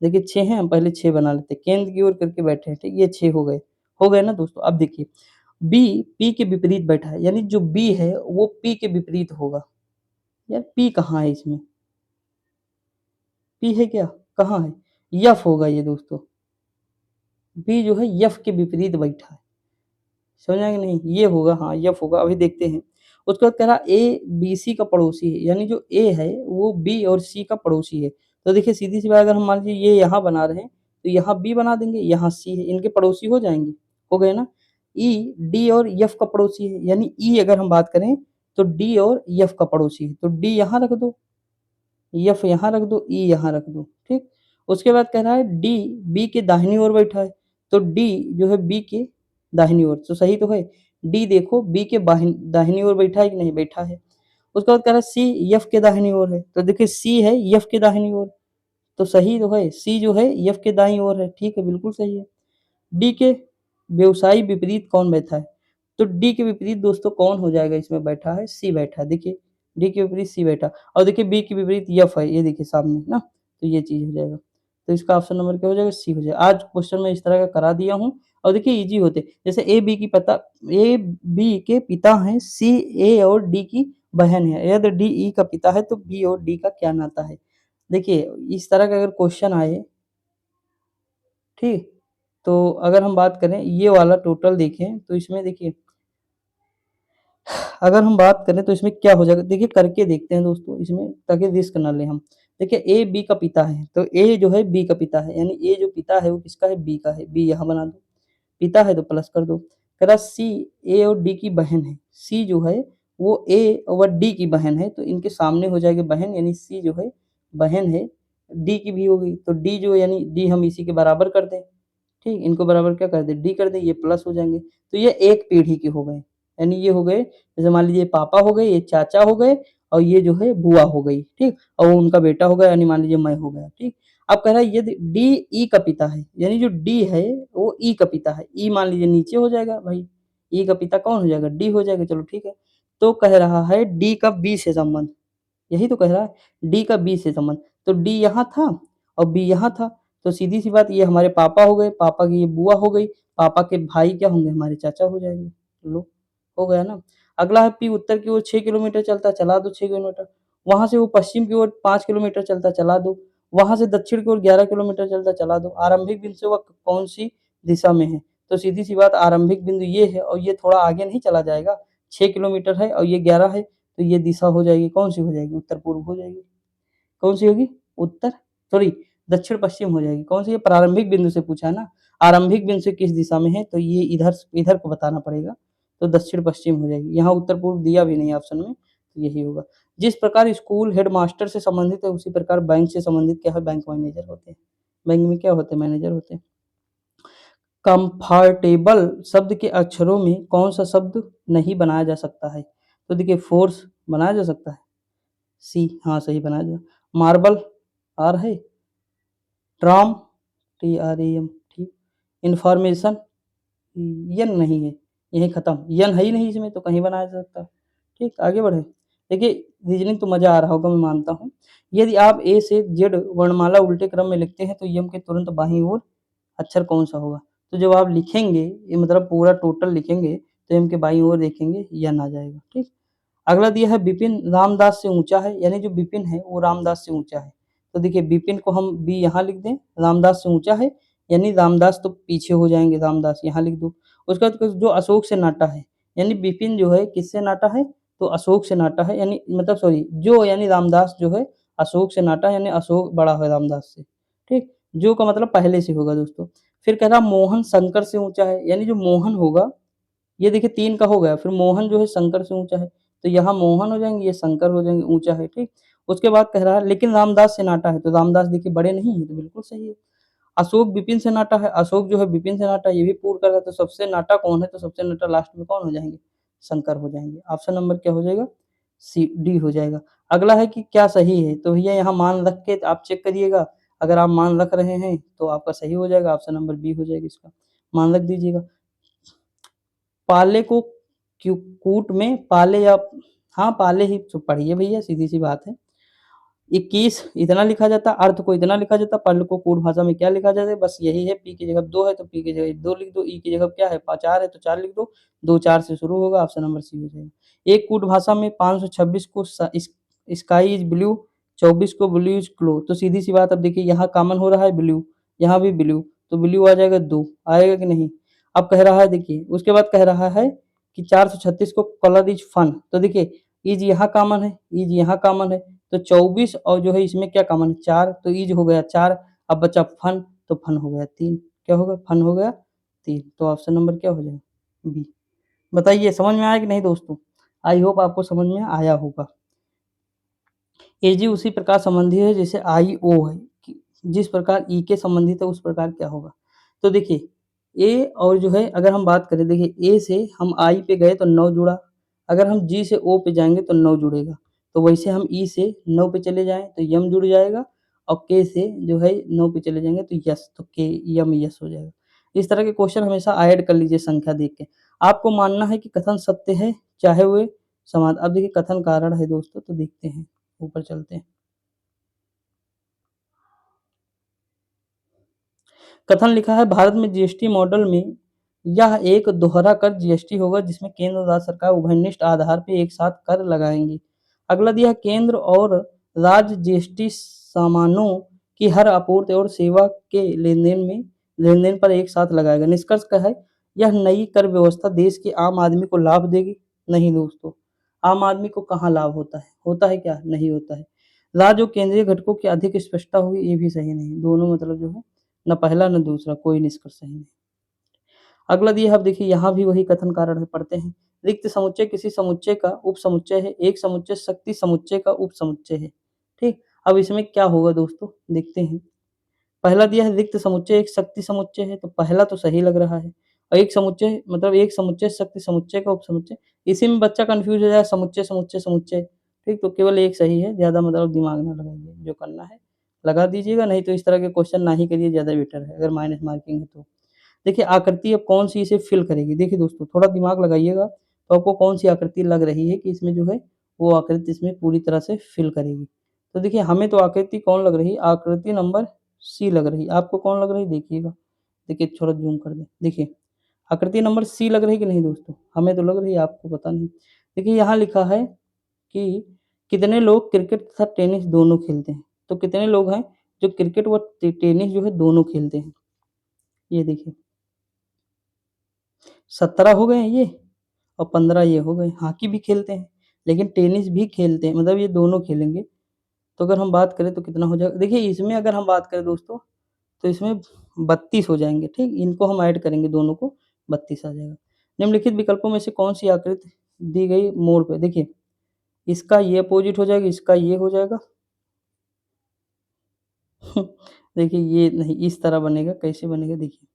देखिए 6 हैं, हम पहले 6 बना लेते हैं। केंद्र की ओर करके बैठे हैं, ठीक? ये 6 हो गए। हो गए ना दोस्तों? अब देखिए बी पी के विपरीत बैठा है, यानी जो बी है वो पी के विपरीत होगा। यार पी कहाँ है इसमें? पी है क्या? कहाँ है? एफ होगा ये दोस्तों। बी जो है एफ के विपरीत बैठा है। समझ में आया कि नहीं? ये होगा हाँ, एफ होगा अभी देखते हैं। उसके बाद कह रहा ए बीसी का पड़ोसी है, यानी जो ए है वो बी और सी का पड़ोसी है। तो देखिए सीधी-सी बात अगर हम मान लीजिए ये यहाँ बना रहे हैं, तो यहाँ बी बना देंगे, यहाँ सी है, इनके पड़ोसी हो जाएँगे, हो गए ना? ई डी और एफ का पड़ोसी है, यानी ई अगर हम बात करें तो डी और एफ का पड़ोसी है, तो डी यहाँ रख दो, एफ यहाँ रख दो, ई यहाँ रख दो, ठीक। उसके बाद कह रहा है डी बी के दाहिनी ओर बैठा है, तो डी जो है बी के दाहिनी ओर, तो सही तो है। डी देखो बी के दाहिनी ओर बैठा है कि नहीं बैठा है। उसके बाद कह रहा है सी एफ के दाहिनी ओर है, तो देखिए सी है एफ के दाहिनी ओर, तो सही तो है, सी जो है एफ के दाईं ओर है, ठीक है, बिल्कुल सही है। डी के व्यवसायी विपरीत कौन बैठा है, तो डी के विपरीत दोस्तों कौन हो जाएगा, इसमें बैठा है सी बैठा है, देखिए डी के विपरीत सी बैठा, और देखिए बी के विपरीत एफ है, ये देखिए सामने ना, तो ये चीज हो जाएगा, तो इसका ऑप्शन नंबर क्या हो जाएगा, सी हो जाएगा। आज क्वेश्चन में इस तरह का करा दिया हूँ, और देखिए इजी होते, जैसे ए बी के पिता हैं, सी ए और डी की बहन है, यदि डी ई का पिता है तो बी और डी का क्या नाता है। देखिए इस तरह का अगर क्वेश्चन आए, ठीक, तो अगर हम बात करें ये वाला टोटल देखें तो इसमें देखिए अगर हम बात करें तो इसमें क्या हो जाएगा, देखिए करके देखते हैं दोस्तों इसमें, ताकि रिस्क ना लें हम। देखिए ए बी का पिता है, तो ए जो है बी का पिता है, यानी ए जो पिता है वो किसका है, बी का है, बी यहाँ बना दो, पिता है तो प्लस कर दो। कह रहा सी ए और डी की बहन है, सी जो है वो ए और डी की बहन है, तो इनके सामने हो जाएगी बहन, यानी सी जो है बहन है, डी की भी हो गई, तो डी जो यानी डी हम इसी के बराबर कर दें, ठीक, इनको बराबर क्या कर दे, डी कर दे, ये प्लस हो जाएंगे, तो ये एक पीढ़ी के हो गए, यानी ये हो गए, जैसे मान लीजिए पापा हो गए, ये चाचा हो गए, और ये जो है बुआ हो गई, ठीक, और वो उनका बेटा हो गया, यानी मान लीजिए मैं हो गया, ठीक। अब कह रहा है यदि डी ई का पिता है, यानी जो डी है वो ई का पिता है, ई मान लीजिए नीचे हो जाएगा भाई, ई का पिता कौन हो जाएगा, डी हो जाएगा, चलो ठीक है। तो कह रहा है डी का बी से संबंध, यही तो कह रहा है डी का बी से संबंध, तो डी यहाँ था और बी यहाँ था, तो सीधी सी बात ये हमारे पापा हो गए, पापा की ये बुआ हो गई, पापा के भाई क्या होंगे, हमारे चाचा हो जाएंगे, लो हो गया ना। अगला है पी उत्तर की ओर 6 किलोमीटर चलता, चला दो 6 किलोमीटर, वहां से वो पश्चिम की ओर 5 किलोमीटर चलता, चला दो, वहां से दक्षिण की ओर 11 किलोमीटर चलता, चला दो, आरंभिक बिंदु से वह कौन सी दिशा में है, तो सीधी सी बात आरंभिक बिंदु ये है और ये थोड़ा आगे नहीं चला जाएगा, 6 किलोमीटर है और ये 11 है, तो ये दिशा हो जाएगी, कौन सी हो जाएगी, उत्तर पूर्व हो जाएगी, कौन सी होगी, उत्तर, सॉरी दक्षिण पश्चिम हो जाएगी, कौन सी, ये प्रारंभिक बिंदु से पूछा ना, आरंभिक बिंदु से किस दिशा में है, तो ये इधर इधर को बताना पड़ेगा, तो दक्षिण पश्चिम हो जाएगी, यहाँ उत्तर पूर्व दिया भी नहीं ऑप्शन में, तो यही होगा। जिस प्रकार स्कूल हेडमास्टर से संबंधित है उसी प्रकार बैंक से संबंधित क्या है, बैंक मैनेजर होते हैं, बैंक में क्या होते हैं, मैनेजर होते हैं। कंफर्टेबल शब्द के अक्षरों में कौन सा शब्द नहीं बनाया जा सकता है, तो देखिए फोर्स बनाया जा सकता है, सी, हाँ सही बनाया जा, मार्बल आर है, tram T R A M, ठीक, इंफॉर्मेशन यन नहीं है, यही खत्म, यन है ही नहीं इसमें, तो कहीं बनाया जा सकता है, ठीक, आगे बढ़े। देखिए रीजनिंग तो मजा आ रहा होगा मैं मानता हूँ। यदि आप ए से जेड वर्णमाला उल्टे क्रम में लिखते हैं तो यम के तुरंत बाईं ओर अक्षर कौन सा होगा, तो जब आप लिखेंगे ये मतलब पूरा टोटल लिखेंगे तो यम के बाईं ओर देखेंगे यन आ जाएगा, ठीक। अगला दिया है विपिन रामदास से ऊंचा है, यानी जो विपिन है वो रामदास से ऊंचा है, तो देखिए विपिन को हम बी यहाँ लिख दें, रामदास से ऊंचा है, यानी रामदास तो पीछे हो जाएंगे, रामदास यहाँ लिख दो। उसके बाद जो अशोक से नाटा है, यानी विपिन जो है किससे नाटा है, तो अशोक से नाटा है, यानी मतलब सॉरी जो यानी रामदास जो है अशोक से नाटा है, यानी अशोक बड़ा है रामदास से, ठीक, जो का मतलब पहले से होगा दोस्तों। फिर कह रहा मोहन शंकर से ऊंचा है, यानी जो मोहन होगा, ये देखिए 3 का हो गया, फिर मोहन जो है शंकर से ऊंचा है, तो यहाँ मोहन हो जाएंगे, ये शंकर हो जाएंगे, ऊंचा है, ठीक। उसके बाद कह रहा है लेकिन रामदास से नाटा है, तो रामदास देखिए बड़े नहीं है, तो बिल्कुल सही है। अशोक विपिन से नाटा है, अशोक जो है विपिन से नाटा है, ये भी पूर्ण कर रहा है, तो सबसे नाटा कौन है, तो सबसे नाटा लास्ट में कौन हो जाएंगे, शंकर हो जाएंगे। ऑप्शन नंबर क्या हो जाएगा, सी डी हो जाएगा। अगला है कि क्या सही है, तो भैया यहाँ मान रख के आप चेक करिएगा, अगर आप मान रख रहे हैं तो आपका सही हो जाएगा, ऑप्शन नंबर बी हो जाएगा, इसका मान रख दीजिएगा। पाले को क्यों कूट में पाले या, हाँ पाले ही तो पढ़िए भैया, सीधी सी बात है। 21 इतना लिखा जाता, अर्थ को इतना लिखा जाता, पल को कूट भाषा में क्या लिखा जाता है, बस यही है, पी की जगह 2 है तो पी की जगह 2 लिख दो, ई की जगह क्या है 4 है तो 4 लिख दो, 2 4 से शुरू होगा, ऑप्शन नंबर सी हो जाएगा। एक कूट भाषा में 526 को स्काई इज ब्लू, 24 को ब्लू इज क्लो, तो सीधी सी बात, अब देखिए यहाँ कॉमन हो रहा है ब्लू, यहाँ भी ब्लू, तो ब्लू आ जाएगा 2, आएगा कि नहीं। अब कह रहा है देखिए, उसके बाद कह रहा है कि 436 को कलर इज फन, तो देखिए इज यहाँ कॉमन है, इज यहाँ कॉमन है, तो 24 और जो है इसमें क्या कॉमन है 4, तो इज हो गया 4, अब बचा फन, तो फन हो गया 3, क्या होगा फन हो गया 3, तो ऑप्शन नंबर क्या हो जाएगा, बी। बताइए समझ में आया कि नहीं दोस्तों? आई होप आपको समझ में आया होगा। एजी उसी प्रकार संबंधी है जैसे आई ओ है, जिस प्रकार ई के संबंधित है उस प्रकार क्या होगा। तो देखिए ए और जो है अगर हम बात करें, देखिए ए से हम आई पे गए तो 9 जुड़ा, अगर हम जी से ओ पे जाएंगे तो 9 जुड़ेगा। तो वैसे हम ई से 9 पे चले जाएं तो यम जुड़ जाएगा, और के से जो है 9 पे चले जाएंगे तो यस, तो के यम यस हो जाएगा। इस तरह के क्वेश्चन हमेशा ऐड कर लीजिए संख्या देख के। आपको मानना है कि कथन सत्य है चाहे वे समान। अब देखिए कथन कारण है दोस्तों, तो देखते हैं, ऊपर चलते हैं। कथन लिखा है भारत में जीएसटी मॉडल में यह एक दोहरा कर जीएसटी होगा जिसमें केंद्र और राज्य सरकार उभयनिष्ठ आधार पर एक साथ कर लगाएंगी। अगला दिया केंद्र और राज्य जीएसटी सामानों की हर आपूर्ति और सेवा के लेन देन पर एक साथ लगाएगा। निष्कर्ष क्या है, यह नई कर व्यवस्था देश के आम आदमी को लाभ देगी? नहीं दोस्तों, आम आदमी को कहाँ लाभ होता है, होता है क्या, नहीं होता है। राज्य और केंद्रीय घटकों की अधिक स्पष्टता होगी, ये भी सही नहीं, दोनों मतलब जो है न पहला न दूसरा, कोई निष्कर्ष सही नहीं। अगला दिया है, अब देखिए यहाँ भी वही कथन कारण है, पढ़ते हैं। रिक्त समुच्चय किसी समुच्चय का उप समुच्चय है, एक समुच्चय शक्ति समुच्चय का उप समुच्चय है। ठीक, अब इसमें क्या होगा दोस्तों, देखते हैं। पहला दिया है रिक्त समुच्चय एक शक्ति समुच्चय है, तो पहला तो सही लग रहा है। और एक समुच्चय मतलब एक समुच्चय शक्ति समुच्चय का उप समुच्चय, इसी में बच्चा कंफ्यूज हो जाए, समुच्चय समुच्चय समुच्चय। ठीक, तो केवल एक सही है, ज्यादा मतलब दिमाग ना लगाइए, जो करना है लगा दीजिएगा, नहीं तो इस तरह के क्वेश्चन ना ही करिए, ज्यादा बेटर है अगर माइनस मार्किंग है तो। देखिए आकृति अब कौन सी इसे फिल करेगी, देखिए दोस्तों थोड़ा दिमाग लगाइएगा, तो आपको कौन सी आकृति लग रही है कि इसमें जो है वो आकृति इसमें पूरी तरह से फिल करेगी। तो देखिए हमें तो आकृति कौन लग रही है, आकृति नंबर सी लग रही है। आपको कौन लग रही है देखिएगा, देखिए थोड़ा जूम कर दें, देखिए आकृति नंबर सी लग रही है कि नहीं दोस्तों, हमें तो लग रही है, आपको पता नहीं। देखिए यहाँ लिखा है कि कितने लोग क्रिकेट तथा टेनिस दोनों खेलते हैं, तो कितने लोग हैं जो क्रिकेट व टेनिस जो है दोनों खेलते हैं, ये देखिए 17 हो गए हैं ये, और 15 ये हो गए। हॉकी भी खेलते हैं, लेकिन टेनिस भी खेलते हैं, मतलब ये दोनों खेलेंगे। तो अगर हम बात करें तो कितना हो जाएगा, देखिए इसमें अगर हम बात करें दोस्तों तो इसमें 32 हो जाएँगे, ठीक? इनको हम ऐड करेंगे दोनों को, 32 आ जाएगा। निम्नलिखित विकल्पों में से कौन-सी आकृति दी गई मोड़ पे? देखिए, इसका ये अपोज़िट हो जाएगा, इसका ये हो जाएगा। देखिए ये नहीं, इस तरह बनेगा, कैसे बनेगा देखिए।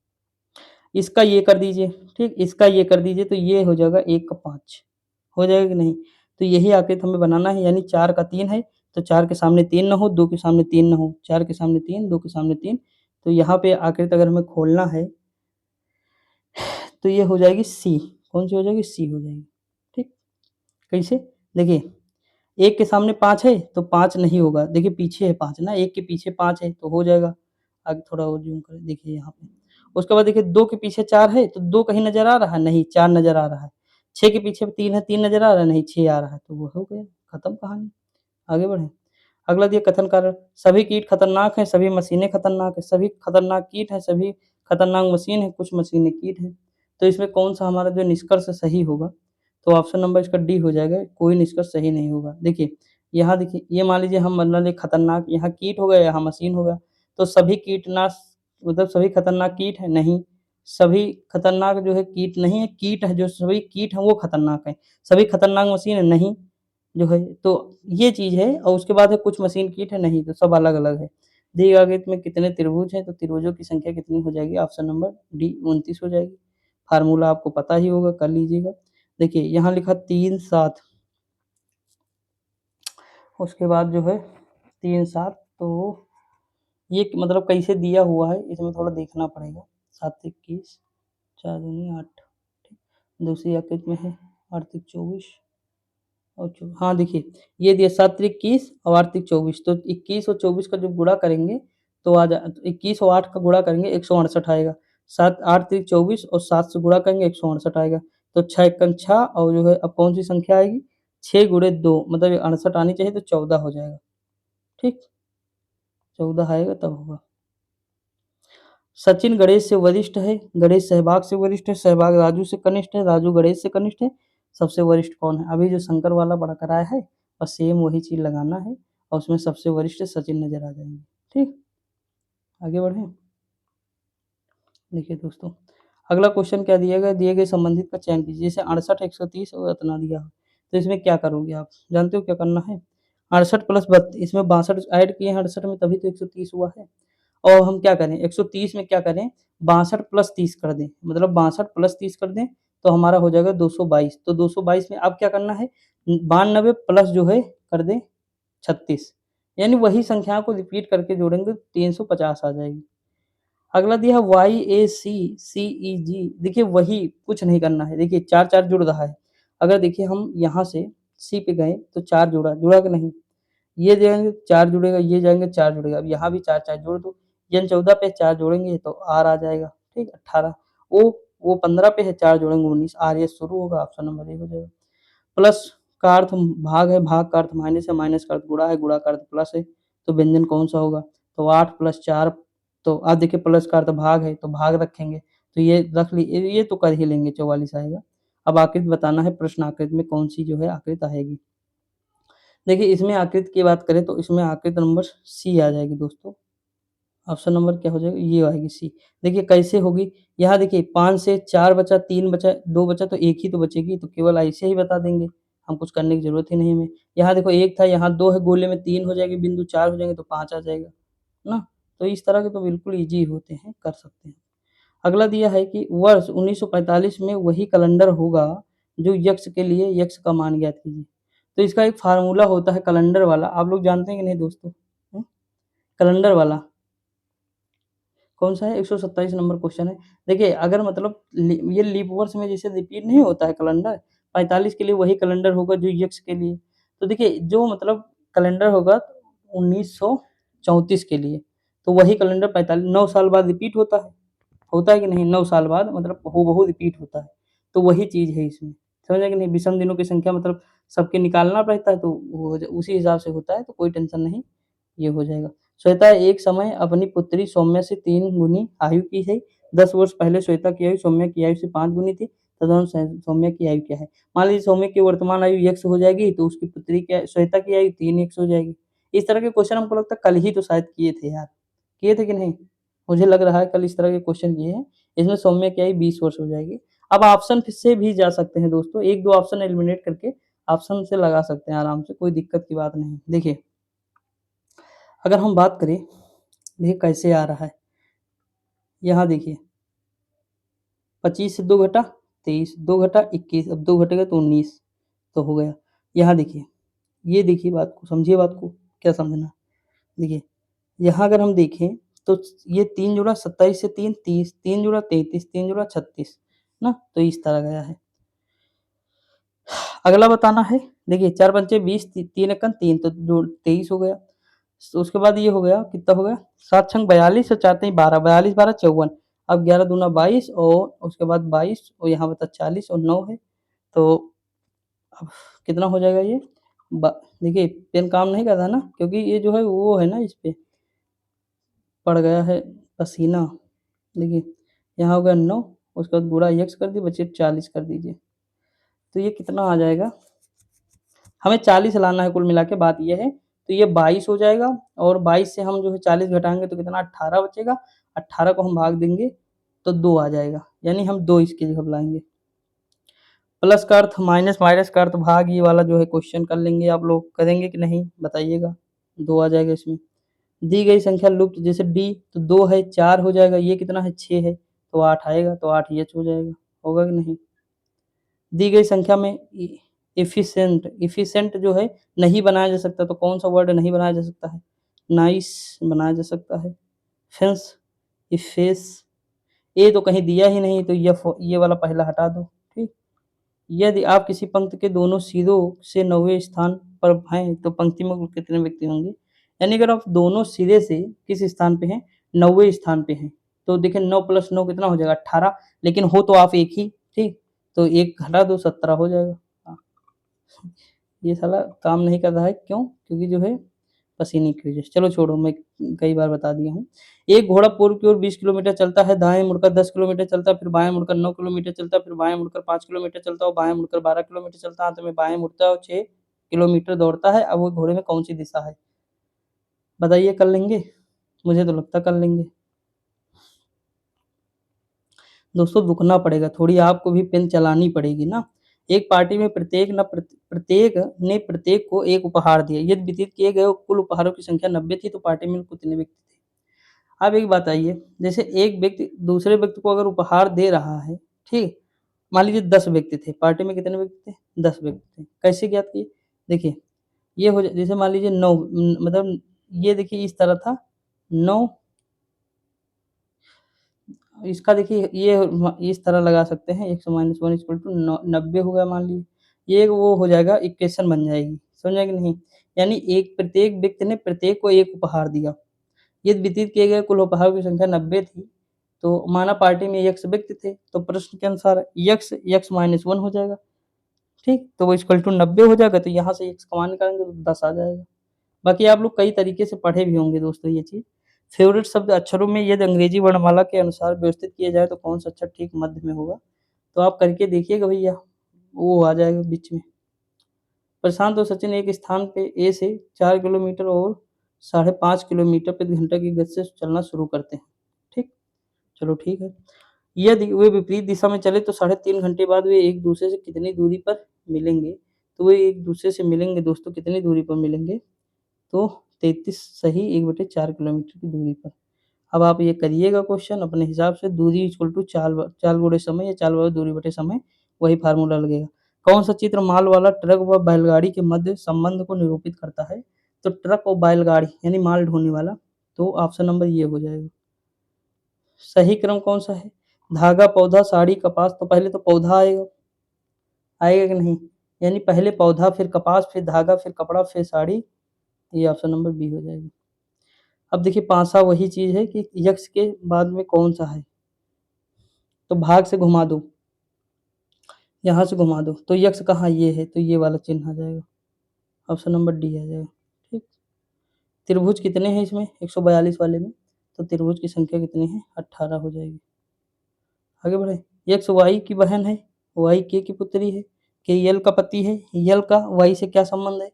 इसका ये कर दीजिए, ठीक? इसका ये कर दीजिए तो ये हो जाएगा 1 का 5, हो जाएगा कि नहीं? तो यही आकृति हमें बनाना है, यानी 4 का 3 है, तो 4 के सामने 3 ना हो, 2 के सामने 3 ना हो, 4 के सामने 3, 2 के सामने 3, तो यहाँ पे आकृति अगर हमें खोलना है तो ये हो जाएगी सी, कौन-सी हो जाएगी? सी हो जाएगी, ठीक? कैसे? देखिए, 1 के सामने 5 है तो 5 नहीं होगा, देखिए पीछे है 5 ना, 1 के पीछे 5 है तो हो जाएगा। आगे थोड़ा और ज़ूम करें, देखिए यहाँ पे। उसके बाद देखिए 2 के पीछे 4 है तो 2 कहीं नज़र आ रहा है? नहीं, 4 नज़र आ रहा है। 6 के पीछे 3 है, 3 नज़र आ रहा है? नहीं, 6 आ रहा है, तो वो हो गया, खत्म कहानी। आगे बढ़ें। अगला दिया कथन कारण, सभी कीट खतरनाक हैं, सभी मशीनें खतरनाक हैं, सभी खतरनाक कीट हैं, सभी खतरनाक मशीन हैं, कुछ मशीनें कीट हैं। तो इसमें कौन-सा हमारा जो निष्कर्ष सही होगा? तो ऑप्शन नंबर इसका डी हो जाएगा, कोई निष्कर्ष सही नहीं होगा। देखिए, यहाँ देखिए, ये मान लीजिए हम मान लें खतरनाक, यहाँ कीट हो गया, यहाँ मशीन हो गया, तो सभी कीटनाश मतलब सभी खतरनाक कीट हैं? नहीं, सभी खतरनाक जो है कीट नहीं है, कीट है, जो सभी कीट हैं वो खतरनाक हैं। सभी खतरनाक मशीन है? नहीं, जो है तो ये चीज़ है, और उसके बाद है कुछ मशीन कीट है? नहीं, तो सब अलग-अलग है। दिए गए आकृति में कितने त्रिभुज हैं? तो त्रिभुजों की संख्या कितनी हो जाएगी? ऑप्शन नंबर डी 29 हो जाएगी। फ़ॉर्मूला आपको पता ही होगा, कर लीजिएगा। देखिए यहाँ लिखा 3 7, उसके बाद जो है 3 7, तो ये मतलब कैसे दिया हुआ है इसमें थोड़ा देखना पड़ेगा। 7 21, 4 दूनी 8, ठीक। दूसरी आकृति में है 8 तिक 24 और हाँ देखिए, ये दिया 7 त्रिक 21 और 8 तिक 24, तो 21 और 24 का जब गुणा करेंगे तो 21 और 8 का गुणा करेंगे 168 आएगा। 7 8 त्रिक 24 और 7 से गुणा करेंगे 168 आएगा। तो 6 एकम 6, और जो है अब कौन-सी संख्या आएगी? 6 गुणे 2 मतलब 68 आनी चाहिए, तो 14 हो जाएगा, ठीक? 14 आएगा तब होगा। सचिन गणेश से वरिष्ठ है, गणेश सहवाग से वरिष्ठ है, सहवाग राजू से कनिष्ठ है, राजू गणेश से कनिष्ठ है, सबसे वरिष्ठ कौन है? अभी जो शंकर वाला पढ़ा कराया है, बस सेम वही चीज़ लगाना है, और उसमें सबसे वरिष्ठ सचिन नज़र आ जाएंगे, ठीक? आगे बढ़ें। देखिए दोस्तों, अगला क्वेश्चन क्या दिया गया, दिए गए संबंधित का चयन कीजिए। जैसे 68 130 और इतना दिया हो, तो इसमें क्या करोगे आप, जानते हो क्या करना है। 68 प्लस 32, इसमें 62 ऐड किए हैं 68 में, तभी तो 130 हुआ है। और हम क्या करें 130 में क्या करें, 62 प्लस 30 कर दें, मतलब 62 प्लस 30 कर दें तो हमारा हो जाएगा 222। तो 222 में अब क्या करना है, 92 प्लस जो है कर दें 36, यानी वही संख्याओं को रिपीट करके जोड़ेंगे 350 आ जाएगी। अगला दिया है YACCEG, देखिए वही, कुछ नहीं करना है। देखिए 4 जुड़ रहा है, अगर देखिए हम यहाँ से C पे गए तो 4 जुड़ा, जुड़ा कि नहीं, ये जाएंगे 4 जुड़ेगा, ये जाएंगे 4 जुड़ेगा, अब यहाँ भी 4 जोड़ दो, N 14 पे 4 जोड़ेंगे तो R आ जाएगा, ठीक 18। वो 15 पे है, 4 जोड़ेंगे 19, R ये शुरू होगा, ऑप्शन नंबर ए हो जाएगा। प्लस का अर्थ भाग है, भाग का अर्थ माइनस है, माइनस का अर्थ गुणा है, गुणा का अर्थ प्लस है, तो व्यंजन कौन सा होगा, तो 8 प्लस 4, तो आप देखिए प्लस का अर्थ भाग है तो भाग रखेंगे, तो ये रख ली, ये तो कर ही लेंगे, 44 आएगा। अब आकृति बताना है, प्रश्न आकृति में कौन सी जो है आकृति आएगी। देखिए इसमें आकृति की बात करें तो इसमें आकृति नंबर सी आ जाएगी दोस्तों, ऑप्शन नंबर क्या हो जाएगा, ये आएगी सी। देखिए कैसे होगी, यहाँ देखिए 5 से 4 बचा, 3 बचा, 2 बचा, तो एक ही तो बचेगी, तो केवल ऐसे ही बता देंगे, हम कुछ करने की जरूरत ही नहीं हमें। यहाँ देखो 1 था, यहाँ 2 है, गोले में 3 हो जाएगी, बिंदु 4 हो जाएंगे तो 5 आ जाएगा ना। तो इस तरह के तो बिल्कुल ईजी होते हैं, कर सकते हैं। अगला दिया है कि वर्ष 1945 में वही कैलेंडर होगा जो यक्ष के लिए, यक्ष का मान ज्ञात कीजिए। तो इसका एक फार्मूला होता है कैलेंडर वाला, आप लोग जानते हैं कि नहीं दोस्तों, कैलेंडर वाला कौन सा है, 127 नंबर क्वेश्चन है। देखिए अगर मतलब ये लीप वर्ष में जैसे रिपीट नहीं होता है कैलेंडर, 45 के लिए वही कैलेंडर होगा जो यक्ष के लिए। तो देखिए जो मतलब कैलेंडर होगा 1934 के लिए, तो वही कैलेंडर 45 9 साल बाद रिपीट होता है कि नहीं, 9 साल बाद मतलब हूबहू रिपीट होता है। तो वही चीज़ है इसमें, समझ आए कि नहीं, विषम दिनों की संख्या मतलब सबके निकालना पड़ता है, तो वो उसी हिसाब से होता है, तो कोई टेंशन नहीं, ये हो जाएगा। श्वेता एक समय अपनी पुत्री सौम्या से 3 गुनी आयु की है। 10 वर्ष पहले श्वेता की आयु सौम्या की आयु से 5 गुनी थी, तदनुसार सौम्या की आयु क्या है। मान लीजिए सौम्या की वर्तमान आयु x हो जाएगी, तो उसकी पुत्री की श्वेता की आयु 3x हो जाएगी। इस तरह के क्वेश्चन हमको लगता है कल ही तो शायद किए थे यार, किए थे कि नहीं, मुझे लग रहा है कल इस तरह के क्वेश्चन किए हैं। इसमें सौम्या की आयु 20 वर्ष हो जाएगी। अब ऑप्शन से भी जा सकते हैं दोस्तों, एक दो ऑप्शन एलिमिनेट करके ऑप्शन से लगा सकते हैं आराम से, कोई दिक्कत की बात नहीं। देखिए अगर हम बात करें, देखिए कैसे आ रहा है, यहाँ देखिए 25 से 2 घटा 23, 2 घटा 21, अब 2 घटेगा तो 19, तो हो गया। यहाँ देखिए, ये देखिए बात को, समझिए बात को, क्या समझना। देखिए यहाँ अगर हम देखें तो ये 3 जुड़ा 27 से 3 30, 3 जुड़ा 33, 3 जुड़ा 36 ना, तो इस तरह गया है। अगला बताना है, देखिए 4 पंचे 20, 3 एकम 3, तो जो 23 हो गया। तो उसके बाद ये हो गया, कितना हो गया, 7 छंग 42 और 4 तीन 12, 42 12 54। अब 11 दूना 22 और उसके बाद 22 और यहाँ बता 40 और 9 है, तो अब कितना हो जाएगा ये, देखिए पेन काम नहीं कर रहा ना, क्योंकि ये जो है वो है ना, इस पे पड़ गया है पसीना। देखिए यहाँ हो गया 9, उसके बाद गुणा x कर दिए, बचे 40 कर दीजिए, तो ये कितना आ जाएगा, हमें 40 लाना है कुल मिला के, बात ये है। तो ये 22 हो जाएगा, और 22 से हम जो है 40 घटाएंगे तो कितना 18 बचेगा, 18 को हम भाग देंगे तो 2 आ जाएगा, यानी हम 2 इसकी जगह लाएंगे। प्लस का अर्थ माइनस, माइनस का अर्थ भाग, ये वाला जो है क्वेश्चन कर लेंगे, आप लोग करेंगे कि नहीं बताइएगा। 2 आ जाएगा इसमें। दी गई संख्या लुप्त, जैसे डी तो 2 है, 4 हो जाएगा, ये कितना है 6 है, तो 8 आएगा, तो 8 एच हो जाएगा, होगा कि नहीं। दी गई संख्या में इफिशिएंट, इफिशिएंट जो है नहीं बनाया जा सकता, तो कौन सा वर्ड नहीं बनाया जा सकता है, नाइस बनाया जा सकता है, फेंस, इफेस, ये तो कहीं दिया ही नहीं, तो ये वाला पहला हटा दो, ठीक। यदि आप किसी पंक्ति के दोनों सिरों से 9वें स्थान पर हैं तो पंक्ति में कुल कितने व्यक्ति होंगे, यानी अगर आप दोनों सिरे से किस स्थान पे हैं, 9वें स्थान पे हैं, तो देखिए 9 प्लस 9 कितना हो जाएगा 18, लेकिन हो तो आप एक ही, ठीक, तो एक घटा दो 17 हो जाएगा। हाँ, ये साला काम नहीं कर रहा है, क्यों, क्योंकि जो है पसीने की वजह से। चलो छोड़ो, मैं कई बार बता दिया हूँ। एक घोड़ा पूर्व की ओर 20 किलोमीटर चलता है, दाएं मुड़कर 10 किलोमीटर चलता है, फिर बाएं मुड़कर 9 किलोमीटर चलता है, फिर बाएं मुड़कर 5 किलोमीटर चलता है और बाएं मुड़कर 12 किलोमीटर चलता है, अंत में बाएं मुड़ता है और 6 किलोमीटर दौड़ता है। अब वो घोड़े में कौन सी दिशा है, बताइए, कर लेंगे, मुझे तो लगता कर लेंगे। दोस्तों रुकना पड़ेगा, थोड़ी आपको भी पेन चलानी पड़ेगी ना। एक पार्टी में प्रत्येक को एक उपहार दिया। यदि वितरित किए गए कुल उपहारों की संख्या 90 थी तो पार्टी में कितने व्यक्ति थे? अब एक बात आइए, जैसे एक व्यक्ति दूसरे व्यक्ति को अगर उपहार दे रहा है, ठीक? मान लीजिए 10 व्यक्ति थे, पार्टी में कितने व्यक्ति थे? 10 व्यक्ति थे। कैसे ज्ञात किए? देखिए, ये हो जाए जैसे मान लीजिए 9 मतलब ये देखिए इस तरह था 9 इसका देखिए ये इस तरह लगा सकते हैं 100 माइनस 1 इक्वल टू 90 हो गया मान लीजिए। ये वो हो जाएगा इक्वेशन बन जाएगी, समझे कि नहीं? यानी एक प्रत्येक व्यक्ति ने प्रत्येक को एक उपहार दिया। यदि वितरित किए गए कुल उपहारों की संख्या 90 थी, तो माना पार्टी में x व्यक्ति थे, तो प्रश्न के अनुसार x माइनस 1 हो जाएगा, ठीक? तो वो इक्वल टू 90 हो जाएगा, तो यहाँ से x का मान निकालेंगे तो 10 आ जाएगा। बाकी आप लोग कई तरीके से पढ़े भी होंगे दोस्तों ये चीज़। फ़ेवरेट शब्द अक्षरों में यदि अंग्रेजी वर्णमाला के अनुसार व्यवस्थित किया जाए तो कौन-सा अक्षर ठीक मध्य में होगा? तो आप करके देखिएगा भैया, वो आ जाएगा बीच में। प्रशांत और सचिन एक स्थान पे ए से 4 किलोमीटर और 5.5 किलोमीटर प्रति घंटा की गति से चलना शुरू करते हैं, ठीक? चलो ठीक है। यदि वे विपरीत दिशा में चले तो 3.5 घंटे बाद वे एक दूसरे से कितनी दूरी पर मिलेंगे? तो वे एक दूसरे से मिलेंगे दोस्तों कितनी दूरी पर मिलेंगे? तो 33 सही 1/4 किलोमीटर की दूरी पर। अब आप ये करिएगा क्वेश्चन अपने हिसाब से दूरी इक्वल टू चाल गुणे समय या चाल बराबर दूरी बटे समय वही फार्मूला लगेगा। कौन सा चित्र माल वाला ट्रक व बैलगाड़ी के मध्य संबंध को निरूपित करता है? तो ट्रक और बैलगाड़ी यानी माल ढोने वाला, तो ऑप्शन नंबर ये हो जाएगा। सही क्रम कौन सा है? धागा, पौधा, साड़ी, कपास, तो पहले तो पौधा आएगा, आएगा कि नहीं? यानी पहले पौधा फिर कपास फिर धागा फिर कपड़ा फिर साड़ी, ये ऑप्शन नंबर बी हो जाएगा। अब देखिए पासा वही चीज़ है कि यक्ष के बाद में कौन-सा है? तो भाग से घुमा दो, यहाँ से घुमा दो, तो यक्ष कहाँ ये है, तो ये वाला चिन्ह आ जाएगा, ऑप्शन नंबर डी आ जाएगा, ठीक। त्रिभुज कितने हैं इसमें 142 वाले में? तो त्रिभुज की संख्या कितनी है? 18 हो जाएगी। आगे बढ़े, यक्ष वाई की बहन है, वाई के की पुत्री है, के यल का पति है, यल का वाई से क्या संबंध है?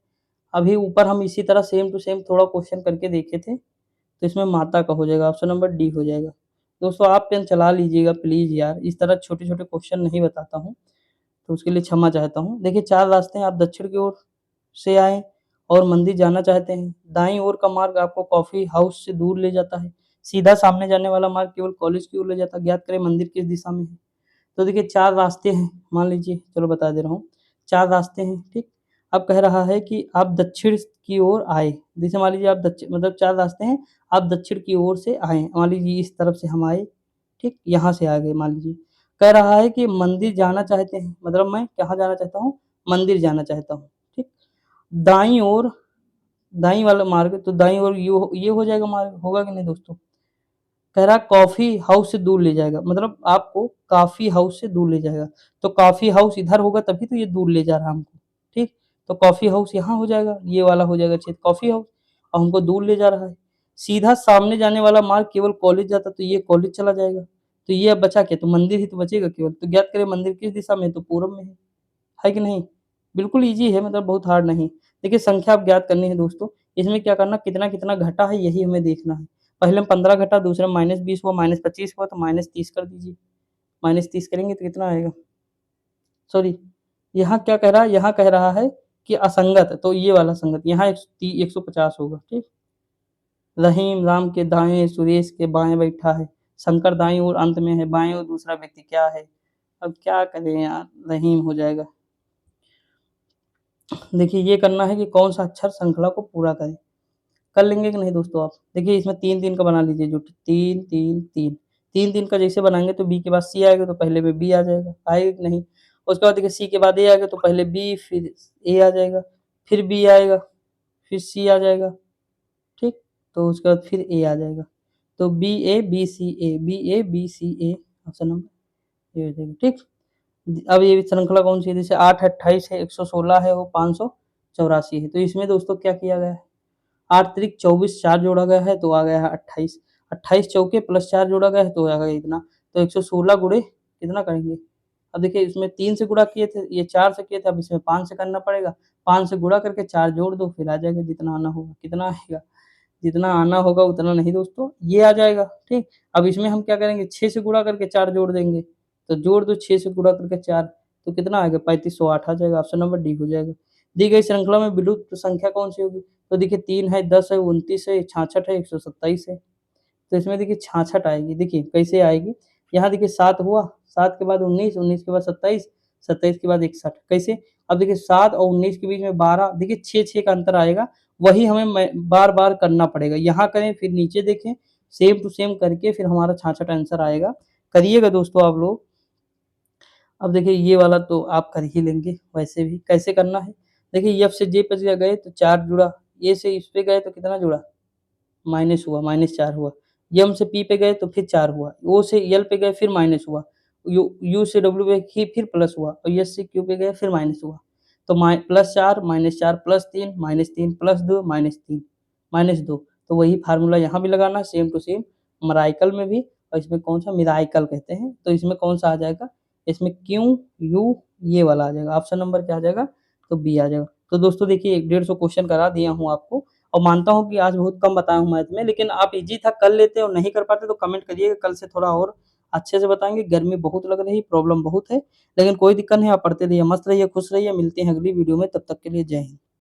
अभी ऊपर हम इसी तरह सेम टू सेम थोड़ा क्वेश्चन करके देखे थे, तो इसमें माता का हो जाएगा, ऑप्शन नंबर डी हो जाएगा। दोस्तों आप पेन चला लीजिएगा प्लीज़ यार, इस तरह छोटे-छोटे क्वेश्चन नहीं बताता हूँ, तो उसके लिए क्षमा चाहता हूँ। देखिए 4 रास्ते हैं, आप दक्षिण की ओर से आएँ और मंदिर जाना चाहते हैं। दाईं ओर का मार्ग आपको कॉफ़ी हाउस से दूर ले जाता है। सीधा सामने जाने वाला मार्ग केवल कॉलेज की ओर ले जाता है। ज्ञात करें मंदिर किस दिशा में है? तो देखिए 4 रास्ते हैं, मान लीजिए चलो बता दे रहा हूँ। 4 रास्ते हैं, ठीक? अब कह रहा है कि आप दक्षिण की ओर आए, जैसे मान लीजिए आप दक्षिण मतलब 4 रास्ते हैं, आप दक्षिण की ओर से आएँ, मान लीजिए इस तरफ से हम आए, ठीक? यहाँ से आ गए मान लीजिए। कह रहा है कि मंदिर जाना चाहते हैं, मतलब मैं कहाँ जाना चाहता हूँ? मंदिर जाना चाहता हूँ, ठीक? दाईं ओर दाईं वाला मार्ग, तो दाईं ओर ये हो जाएगा मार्ग, होगा कि नहीं दोस्तों? कह रहा है कॉफ़ी हाउस से दूर ले जाएगा, मतलब आपको कॉफ़ी हाउस से दूर ले जाएगा। तो कॉफ़ी हाउस इधर होगा तभी तो ये दूर ले जा रहा है हमको, ठीक? तो कॉफ़ी हाउस यहाँ हो जाएगा, ये वाला हो जाएगा क्षेत्र कॉफ़ी हाउस और हमको दूर ले जा रहा है। सीधा सामने जाने वाला मार्ग केवल कॉलेज जाता तो ये कॉलेज चला जाएगा। तो ये अब बचा क्या? तो मंदिर ही तो बचेगा केवल। तो ज्ञात करें मंदिर किस दिशा में है? तो पूरब में है कि नहीं? बिल्कुल ईज़ी है, मतलब बहुत हार्ड नहीं। देखिए संख्या अब ज्ञात करनी है दोस्तों, इसमें क्या करना कितना-कितना घटा है यही हमें देखना है। पहले में 15 घटा, दूसरे में -20 हुआ, -25 हुआ तो -30 कर दीजिए। -30 करेंगे तो कितना आएगा? सॉरी, यहाँ क्या कह रहा है? यहाँ कह रहा है कि असंगत, तो ये वाला संगत, यहाँ 150 होगा, ठीक? रहीम राम के दाएँ, सुरेश के बाएँ बैठा है। शंकर दाईं ओर अंत में है, बाएँ ओर दूसरा व्यक्ति क्या है? अब क्या करें यार? रहीम हो जाएगा। देखिए ये करना है कि कौन-सा अक्षर श्रृंखला को पूरा करे। कर लेंगे कि नहीं दोस्तों आप? देखिए इसमें 3-3 का बना लीजिए जुट 3, 3, 3। 3-3 का जैसे बनाएँगे तो बी के बाद सी आएगा तो पहले में बी आ जाएगा, आएगा कि नहीं? उसके बाद देखिए सी के बाद ए आएगा तो पहले बी फिर ए आ जाएगा, फिर बी आएगा, फिर सी आ जाएगा, ठीक? तो उसके बाद फिर ए आ जाएगा। तो B A, B C A, B A, B C A option number A हो जाएगा, ठीक? अब ये श्रृंखला कौन-सी है? जैसे 8 है, 28 है, 116 है और 584 है। तो इसमें दोस्तों क्या किया गया है? 8 त्रिक 24 4 जोड़ा गया है तो आ गया है 28, 28 चौके प्लस 4 जोड़ा गया है तो आ गया इतना, तो 116 गुणे कितना करेंगे? अब देखिए इसमें 3 से गुणा किए थे, ये 4 से किए थे, अब इसमें 5 से करना पड़ेगा, 5 से गुणा करके 4 जोड़ दो फिर आ जाएगा जितना आना होगा, कितना आएगा? जितना आना होगा उतना नहीं दोस्तों, ये आ जाएगा, ठीक। अब इसमें हम क्या करेंगे, 6 से गुणा करके 4 जोड़ देंगे, तो जोड़ दो 6 से गुणा करके 4, तो कितना आएगा 3508 आ जाएगा, ऑप्शन नंबर डी हो जाएगा। दी गई श्रृंखला में विलुप्त संख्या कौन-सी होगी? तो देखिए 3 है, 10 है, 29 है, 66 है, 127 है। तो इसमें देखिए 66 आएगी, देखिए कैसे आएगी? यहाँ देखिए 7 हुआ, 7 के बाद 19, 19 के बाद 27, 27 के बाद 61 कैसे? अब देखिए 7 और 19 के बीच में 12 देखिए 6-6 का अंतर आएगा, वही हमें मैं बार-बार करना पड़ेगा। यहाँ करें फिर नीचे देखें, सेम टू सेम करके फिर हमारा 66 आंसर आएगा। करिएगा दोस्तों आप लोग। अब देखिए ये वाला तो आप कर ही लेंगे वैसे भी, कैसे करना है? देखिए एफ से जे पे गए तो 4 जुड़ा, ए से इस पे गए तो कितना जुड़ा? माइनस हुआ, -4 हुआ। यम से पी पे गए तो फिर 4 हुआ, ओ से यल पे गए फिर माइनस हुआ, यू से डब्ल्यू पे ही फिर प्लस हुआ और एस से क्यू पे गए फिर माइनस हुआ। तो +4 -4 +3 -3 +2 -3 -2 तो वही फ़ॉर्मूला यहाँ भी लगाना सेम टू सेम मराइकल में भी और इसमें कौन-सा मिराइकल कहते हैं, तो इसमें कौन-सा आ जाएगा? इसमें क्यू, यू ये वाला आ जाएगा, ऑप्शन नंबर क्या आ जाएगा? तो बी आ जाएगा। तो दोस्तों देखिए 1 150 क्वेश्चन करा दिया हूँ आपको और मानता हूँ कि आज बहुत कम बताया हूँ मैथ में, लेकिन आप ईज़ी था कर लेते और नहीं कर पाते तो कमेंट करिएगा, कल से थोड़ा और अच्छे से बताएँगे। गर्मी बहुत लग रही, प्रॉब्लम बहुत है, लेकिन कोई दिक्कत नहीं, आप पढ़ते रहिए, मस्त रहिए, खुश रहिए, मिलते हैं अगली वीडियो में, तब तक के लिए जय हिंद।